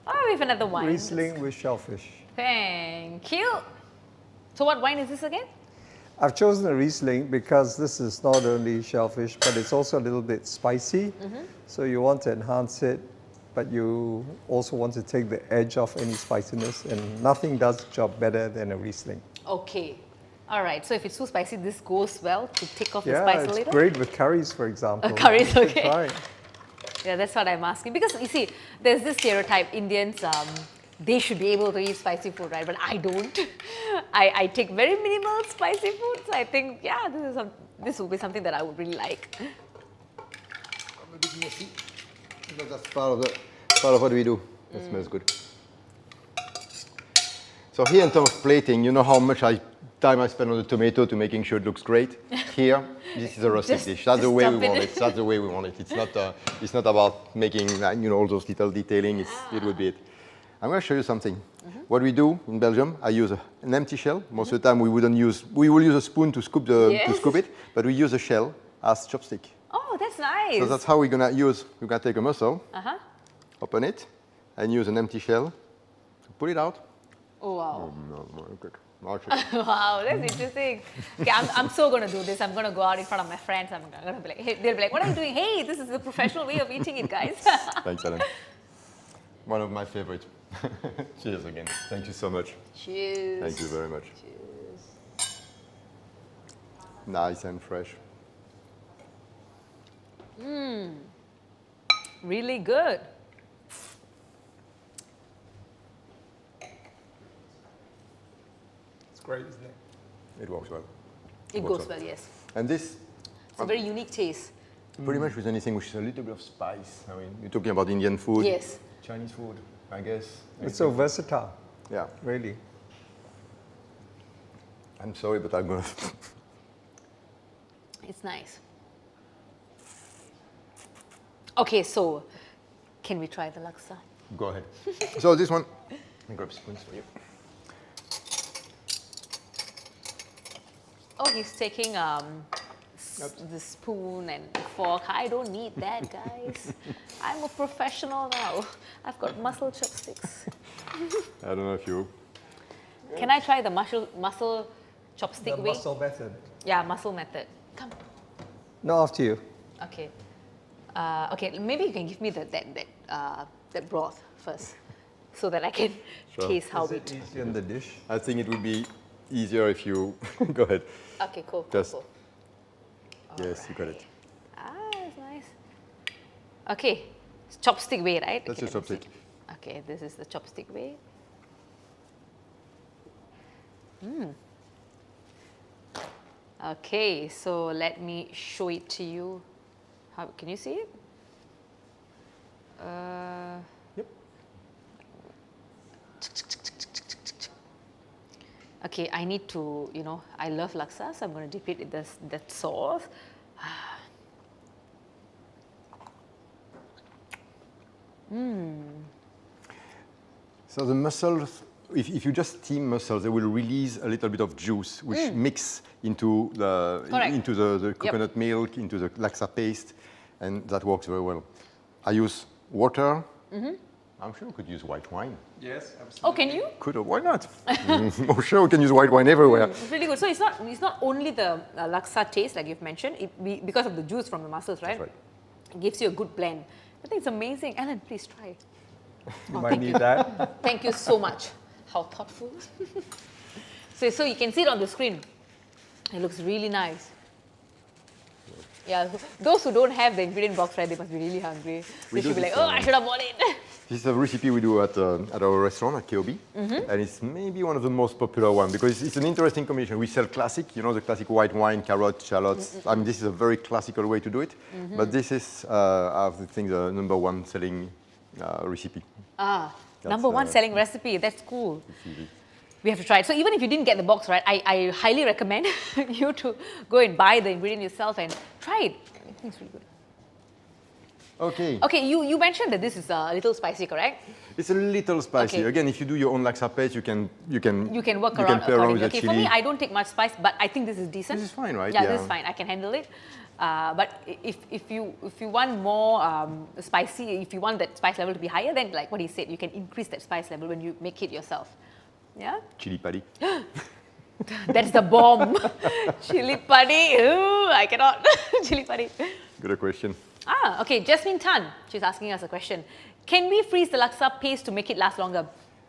Oh, we have another wine. Riesling with shellfish. Thank you. So what wine is this again? I've chosen a Riesling because this is not only shellfish, but it's also a little bit spicy. So you want to enhance it, but you also want to take the edge off any spiciness, and nothing does the job better than a Riesling. Okay. All right. So if it's too spicy, this goes well to take off the Yeah, spice a it's little? great with curries, for example. Curries, You should okay. try it. Yeah, that's what I'm asking. Because you see, there's this stereotype, Indians, they should be able to eat spicy food, right? But I don't. I take very minimal spicy food. So I think, yeah, this will be something that I would really like. I'm a bit messy, but that's part of what we do. It smells good. So here in terms of plating, you know how much time I spend on the tomato to making sure it looks great. Here, this is a rustic dish. That's the way we want it. That's the way we want it. It's not about making all those little detailing. It would be it. I'm going to show you something. What we do in Belgium, I use an empty shell. Most of the time, we will use a spoon to scoop it, but we use a shell as chopstick. Oh, that's nice. So that's how we're gonna take a mussel, open it, and use an empty shell to pull it out. Oh, wow. Okay. Wow, that's interesting. Okay, I'm so going to do this. I'm going to go out in front of my friends. I'm going to be like, hey, they'll be like, what are you doing? Hey, this is the professional way of eating it, guys. Thanks, Alan. One of my favorites. Cheers again. Thank you so much. Cheers. Thank you very much. Cheers. Nice and fresh. Really good. It's great, isn't it? It works well. It goes well, yes. And this, It's a very unique taste. pretty much with anything which is a little bit of spice. I mean, you're talking about Indian food. Yes. Chinese food, I guess. It's so versatile, Yeah. really. I'm sorry, but I'm gonna. It's nice. Okay, so can we try the laksa? Go ahead. So this one, let me grab spoons for you. Oh, he's taking the spoon and fork. I don't need that, guys. I'm a professional now. I've got mussel chopsticks. I don't know if you. Can I try the mussel chopstick The way? mussel method. Yeah, mussel method. Come. No, after you. Okay. Okay, maybe you can give me that broth first, so that I can taste how Is it. it easier in the dish? I think it would be easier if you go ahead. Okay, cool. Just- cool. Yes, you got it. Ah, that's nice. Okay, it's chopstick way, right? That's okay, your let me chopstick. see. Okay, this is the chopstick way. Okay, so let me show it to you. How can you see it? Yep. Okay, I need to, I love laksa, so I'm going to dip it in that sauce. So the mussels, if you just steam mussels, they will release a little bit of juice, which mix into the coconut milk, into the laksa paste, and that works very well. I use water. I'm sure we could use white wine. Yes, absolutely. Oh, can you? Could have, why not? Oh, sure, we can use white wine everywhere. It's really good. So it's not only the laksa taste, like you've mentioned, because of the juice from the mussels, right? That's right. It gives you a good blend. I think it's amazing. Alan, please try it. You might need that. Thank you so much. How thoughtful. So you can see it on the screen. It looks really nice. Yeah, those who don't have the ingredient box, right, they must be really hungry. They should be like, oh, I should have bought it. This is a recipe we do at our restaurant at KOB, and it's maybe one of the most popular ones because it's an interesting combination. We sell classic, the classic white wine, carrot, shallots. I mean, this is a very classical way to do it, but this is, I think, the number one selling recipe. Number one selling recipe. That's cool. We have to try it. So even if you didn't get the box, right, I highly recommend you to go and buy the ingredient yourself and try it. I think it's really good. Okay. Okay, you mentioned that this is a little spicy, correct? It's a little spicy. Okay. Again, if you do your own laksa paste, you can work play around around accordingly. with the Okay, chili. for me, I don't take much spice, but I think this is decent. This is fine, right? Yeah, this is fine. I can handle it. But if you want more spicy, if you want that spice level to be higher, then like what he said, you can increase that spice level when you make it yourself. Yeah. Chili padi. That's the bomb. Chili padi. Ooh, I cannot. Chili padi. Good question. Okay. Jasmine Tan, she's asking us a question. Can we freeze the laksa paste to make it last longer?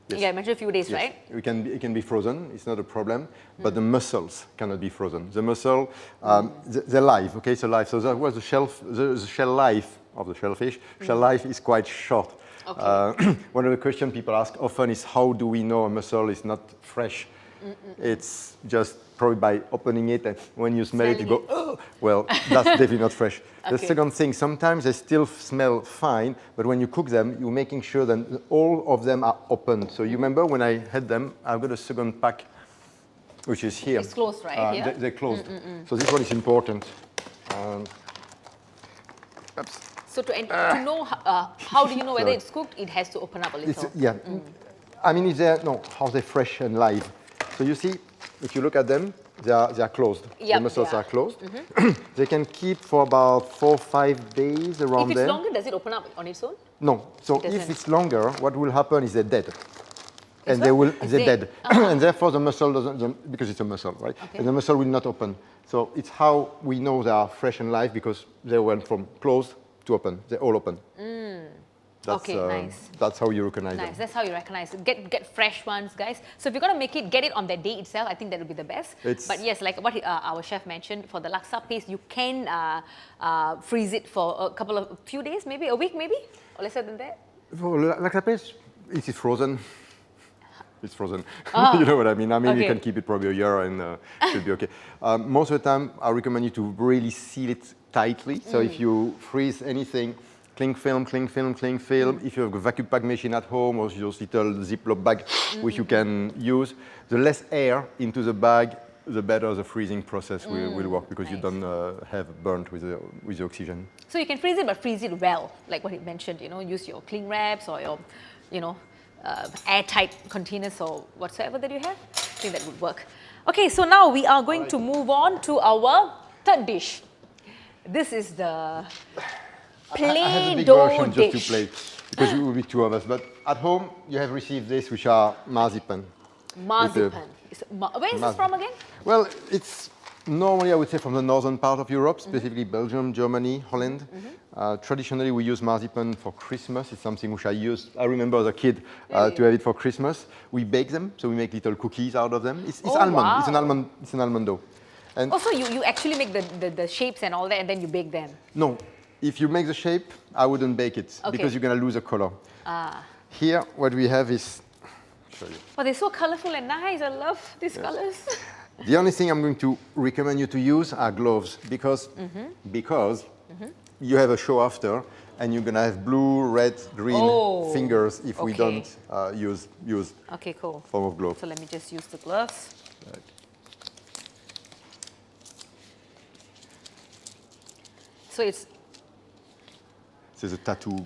Yes. Yeah, I mentioned a few days, Yes. right? It can be frozen. It's not a problem. But the mussels cannot be frozen. The mussel, they're live. Okay, so live. So that was the shell life of the shellfish. Shell life is quite short. Okay. One of the questions people ask often is how do we know a mussel is not fresh? It's just probably by opening it, and when you smell it, you go, oh, well, that's definitely not fresh. The Okay. second thing, sometimes they still smell fine, but when you cook them, you're making sure that all of them are open. So you remember when I had them, I've got a second pack, which is here. It's closed, right, here? They're closed. So this one is important. Oops. So to know how do you know whether it's cooked, it has to open up a little. Yeah. I mean, if they're, no, how they're fresh and live. So you see, if you look at them, they are closed. Yep, the mussels they are closed. They can keep for about 4 or 5 days around If it's there. longer, does it open up on its own? No. So It if doesn't. it's longer, what will happen is they're dead. And what? they will, It's they're dead. dead. And therefore the mussel doesn't, because it's a mussel, right? Okay. And the mussel will not open. So it's how we know they are fresh and live because they went from closed to open. They're all open. That's, Okay, nice. That's how you recognize Nice, them. that's how you recognize it. Get fresh ones, guys. So if you're gonna make it, get it on that day itself. I think that would be the best. But yes, like what our chef mentioned, for the laksa paste, you can freeze it for a few days, maybe a week, maybe, or lesser than that. For laksa paste, it is frozen. It's frozen. You know what I mean? I mean, you Okay. can keep it probably a year and it should be okay. Most of the time, I recommend you to really seal it tightly. So if you freeze anything, cling film. If you have a vacuum pack machine at home or those little Ziploc bag which you can use, the less air into the bag, the better the freezing process will work because you don't have burnt with the oxygen. So you can freeze it, but freeze it well, like what he mentioned. You know, use your cling wraps or your, airtight containers or whatsoever that you have. I think that would work. Okay, so now we are going to move on to our third dish. This is the I have a play big dough version dish. just to play because it will be 2 of us. But at home, you have received this, which are marzipan. Marzipan. Where is this from again? Well, it's normally, I would say, from the northern part of Europe, specifically Belgium, Germany, Holland. Traditionally, we use marzipan for Christmas. It's something which I remember as a kid to have it for Christmas. We bake them, so we make little cookies out of them. It's almond. Wow. It's an almond dough. And Also, you actually make the shapes and all that, and then you bake them. no, if you make the shape, I wouldn't bake it Okay. because you're going to lose the color. Here, what we have is, show you. But they're so colorful and nice. I love these colors. The only thing I'm going to recommend you to use are gloves because you have a show after and you're going to have blue, red, green fingers if we okay. don't use Okay, cool. form of glove. So let me just use the gloves. Right. So it's, This is a tattoo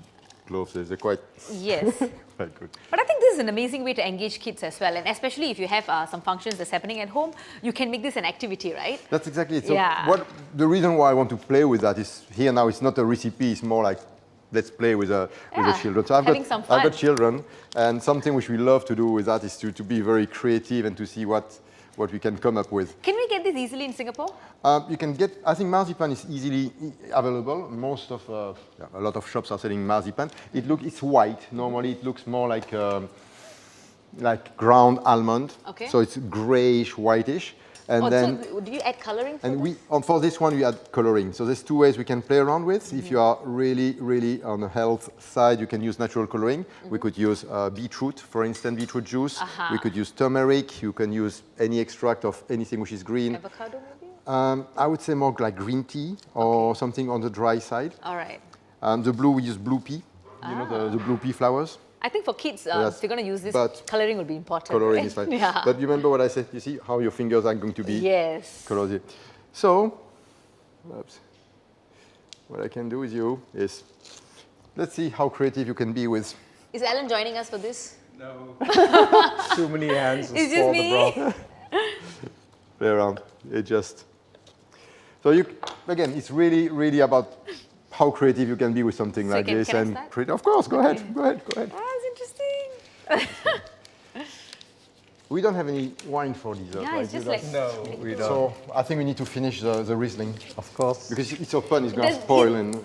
gloves. They're quite, yes. quite good. But I think this is an amazing way to engage kids as well. And especially if you have some functions that's happening at home, you can make this an activity, right? That's exactly it. So Yeah. the reason why I want to play with that is here now it's not a recipe, it's more like let's play with the children. So having some fun. I've got children and something which we love to do with that is to be very creative and to see what we can come up with. Can we get this easily in Singapore? You can get, I think marzipan is easily available. Most of, a lot of shops are selling marzipan. It's white. Normally it looks more like ground almond. Okay. So it's grayish, whitish. And then, so do you add coloring for and this? for this one, we add coloring. So there's 2 ways we can play around with. If you are really, really on the health side, you can use natural coloring. We could use beetroot, for instance, beetroot juice. We could use turmeric. You can use any extract of anything which is green. Avocado maybe? I would say more like green tea or something on the dry side. All right. The blue, we use blue pea. You know, the blue pea flowers. I think for kids, Yes, if you're going to use this, but coloring will be important. Coloring right? is fine. Yeah. But you remember what I said? You see how your fingers are going to be Yes. colored. So, what I can do with you is let's see how creative you can be with. Is Alan joining us for this? No. Too many hands to It's spoil just the me. broth. Play around. It just. So you, again, it's really, really about how creative you can be with something So like can this. I And start? of course, go ahead, go ahead, go ahead. Ah, it's interesting. We don't have any wine for dessert, Yeah, right? it's just You like... don't? No, we don't. So I think we need to finish the Riesling Of course. because it's open, it's going to Does spoil, it- and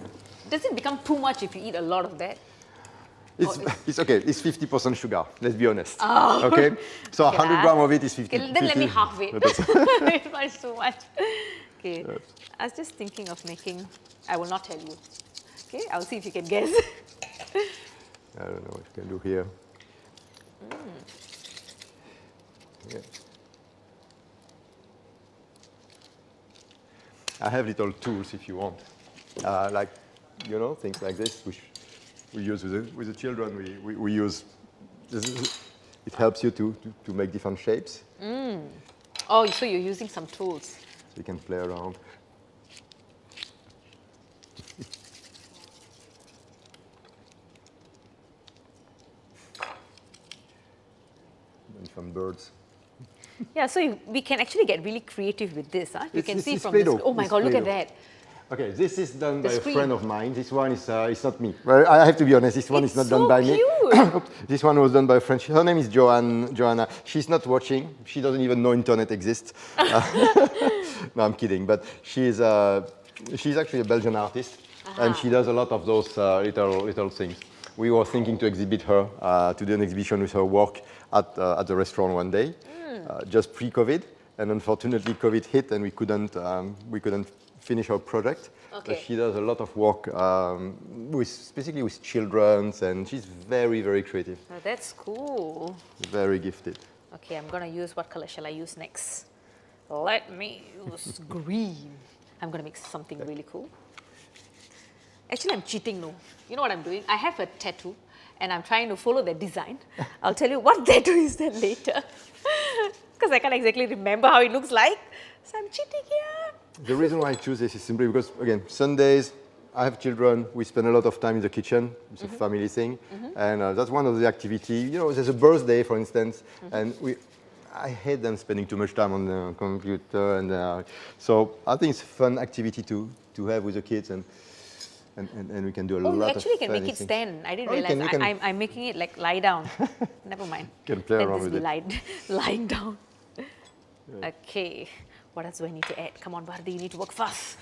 Does it become too much if you eat a lot of that? it's okay. It's 50% sugar. Let's be honest. Okay, so 100 grams of it is 50. Okay, then let me 50. half it. That's- It's too much. Okay, I was just thinking of making... I will not tell you. Okay, I'll see if you can guess. I don't know what you can do here. Yeah. I have little tools if you want, like things like this, which we use with the children. We use. It helps you to make different shapes. Oh, so you're using some tools. So you can play around. Some birds. Yeah, so we can actually get really creative with this. Huh? You can see it's from the... Play-Doh. Oh my It's God, look at Play-Doh. that. Okay, this is done The by screen. a friend of mine. This one is it's not me. Well, I have to be honest. This one It's is not so done by me. cute. This one was done by a friend. Her name is Joanna. She's not watching. She doesn't even know internet exists. No, I'm kidding. But she's actually a Belgian artist, and she does a lot of those little things. We were thinking to exhibit her, to do an exhibition with her work at the restaurant one day, just pre-COVID. And unfortunately, COVID hit, and we couldn't finish our project. Okay. But she does a lot of work specifically with children, and she's very, very creative, Oh, that's cool. very gifted. Okay, I'm gonna use, what color shall I use next? Let me use green. I'm gonna make something really cool. Actually, I'm cheating, no. You know what I'm doing? I have a tattoo, and I'm trying to follow that design. I'll tell you what tattoo is that later. Because I can't exactly remember how it looks like. So I'm cheating here. The reason why I choose this is simply because, again, Sundays, I have children. We spend a lot of time in the kitchen. It's a family thing. And that's one of the activities. There's a birthday, for instance, and I hate them spending too much time on the computer. And so I think it's a fun activity to have with the kids. And we can do a lot Oh, you of actually can make funny it things. stand. I didn't Oh, you realize. can- I'm making it like lie down. Never mind. Can play Let around this with be it. lying down. Okay. What else do I need to add? Come on, Bharathi, you need to work fast.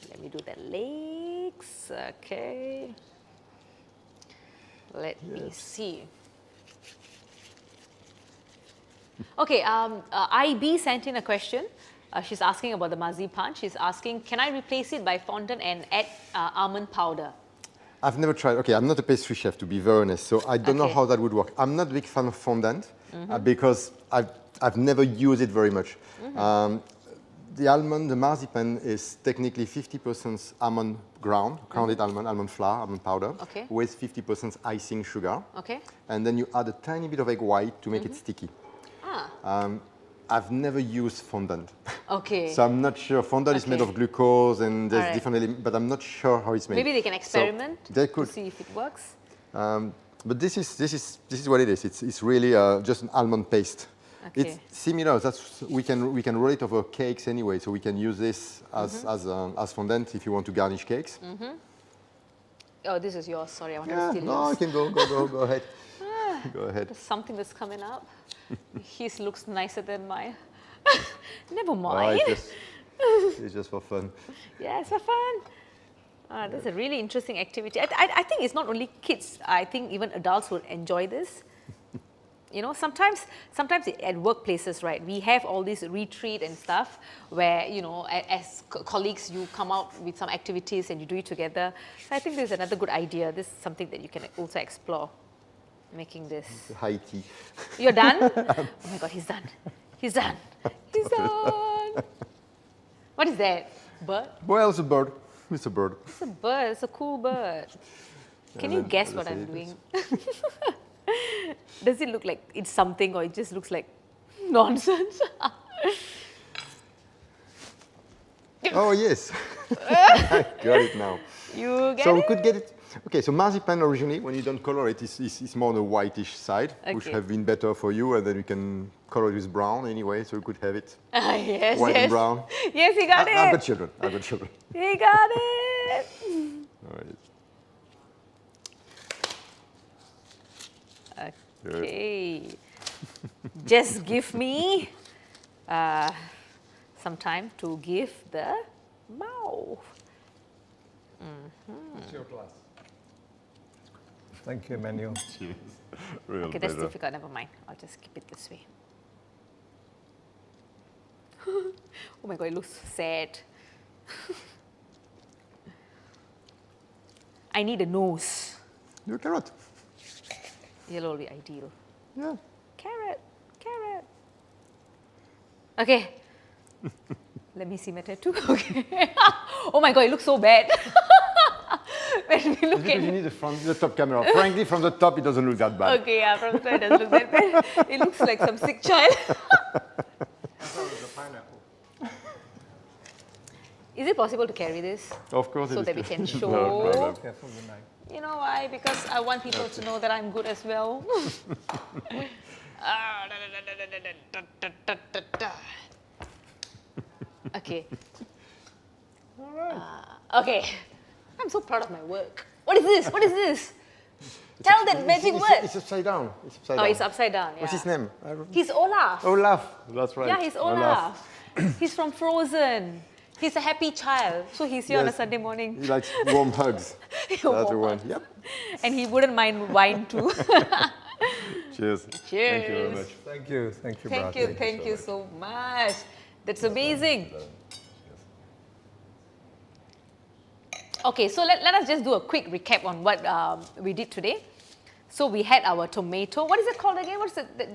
Let me do the legs. Okay. Let me see. Okay, IB sent in a question. She's asking about the marzipan. She's asking, can I replace it by fondant and add almond powder? I've never tried. Okay, I'm not a pastry chef, to be very honest, so I don't know Okay. how that would work. I'm not a big fan of fondant because I've never used it very much. The marzipan is technically 50% almond ground, grounded almond flour, almond powder, Okay. with 50% icing sugar. Okay. And then you add a tiny bit of egg white to make it sticky. I've never used fondant. Okay. So I'm not sure. Fondant is made Okay. of glucose and there's Alright. different elements, but I'm not sure how it's made. Maybe they can So experiment they to could. see if it works. But this is what it is. It's really just an almond paste. Okay. It's similar. We can roll it over cakes anyway, so we can use this as fondant if you want to garnish cakes. Oh, this is yours. Sorry, I wanted to Yeah, steal no, yours. you can go ahead. Go ahead. There's something that's coming up. His looks nicer than mine. Never Oh, mind. it's just for fun. Yeah, it's for fun. That's a really interesting activity. I think it's not only kids. I think even adults would enjoy this. Sometimes at workplaces, right, we have all this retreat and stuff where, as colleagues, you come out with some activities and you do it together. So I think this is another good idea. This is something that you can also explore, making this. High tea. You're done? Oh my God, he's done. He's done. He's done. What is that? Bird? Well, it's a bird. It's a bird. It's a bird. It's a cool bird. Can you guess what I'm doing? Does it look like it's something or it just looks like nonsense? Oh, yes. I got it now. You get So it? we could get it. Okay, so marzipan originally, when you don't color it, it's more on the whitish side, which Okay. have been better for you, and then you can color it with brown anyway, so you could have it Yes, white yes. and brown. Yes, he got I've it. got children. I've got children. He got it. All right. Okay. Just give me some time to give the mouth. It's your glass. Thank you, Emmanuel. Cheers. Real Okay, that's pleasure. difficult. Never mind. I'll just keep it this way. Oh my god, it looks sad. I need a nose. Your carrot. Yellow will be ideal. Yeah. Carrot, carrot. Okay. Let me see my tattoo. Okay. Oh my god, it looks so bad. When we It's look because at you need the top camera. Frankly, from the top, it doesn't look that bad. Okay, yeah, from the side it doesn't look that bad. It looks like some sick child. Is it possible to carry this? Of course, So it is. that we can No show. problem. Careful with the knife. You know why? Because I want people to know that I'm good as well. Okay. All right. Okay. I'm so proud of my work. What is this? What is this? Tell that magic word. It's upside down. It's upside Oh, down. it's upside down. Yeah. What's his name? He's Olaf. Olaf. That's right. Yeah, he's Olaf. He's from Frozen. He's a happy child. So he's here on a Yes. Sunday morning. He likes warm hugs. That's the Warm one. Yep. And he wouldn't mind wine too. Cheers. Thank you very much. Thank you. Thank you, Thank Bharathi. you, thank you so much. That's amazing. Okay, so let us just do a quick recap on what we did today. So we had our tomato. What is it called again?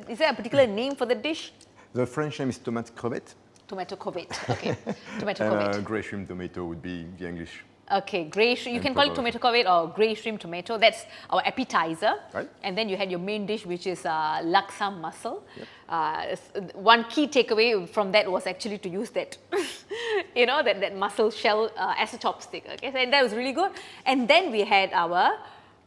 Is there a particular name for the dish? The French name is tomate crevette. Tomato covette. Okay, tomato And covette. grey shrimp tomato would be the English. Okay, grey shrimp. You And can call it purple. tomato covette or grey shrimp tomato. That's our appetizer. Right. And then you had your main dish, which is Laksa Mussel. One key takeaway from that was actually to use that, that mussel shell as a chopstick. Okay, so, and that was really good. And then we had our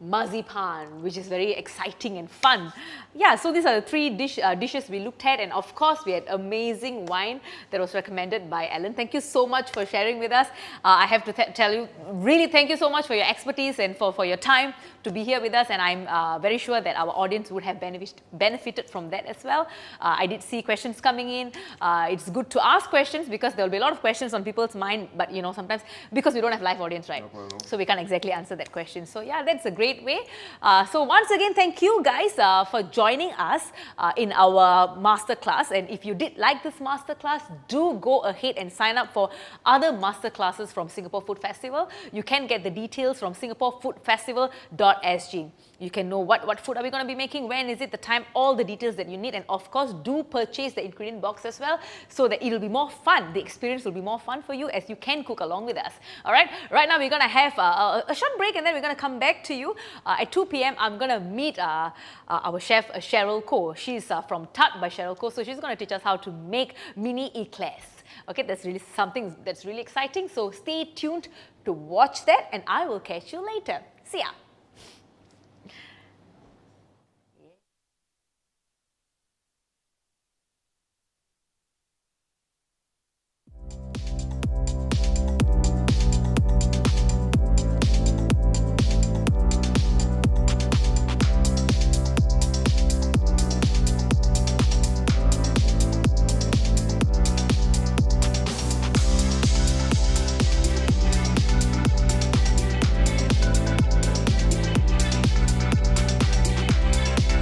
Marzipan, which is very exciting and fun. Yeah, so these are the three dishes we looked at, and of course we had amazing wine that was recommended by Ellen. Thank you so much for sharing with us. I have to tell you, really thank you so much for your expertise and for your time to be here with us, and I'm very sure that our audience would have benefited from that as well. I did see questions coming in. It's good to ask questions because there will be a lot of questions on people's mind, but sometimes because we don't have live audience, right? No problem. So we can't exactly answer that question. So yeah, that's a great way. So once again, thank you guys for joining us in our masterclass. And if you did like this masterclass, do go ahead and sign up for other masterclasses from Singapore Food Festival. You can get the details from singaporefoodfestival.sg. You can know what food are we going to be making, when is it, the time, all the details that you need. And of course, do purchase the ingredient box as well so that it will be more fun. The experience will be more fun for you as you can cook along with us. All right, right now we're going to have a short break and then we're going to come back to you. At 2 p.m. I'm going to meet our chef Cheryl Koh. She's from Tart by Cheryl Koh, so she's going to teach us how to make mini eclairs. Okay, that's really something that's really exciting. So stay tuned to watch that and I will catch you later. See ya.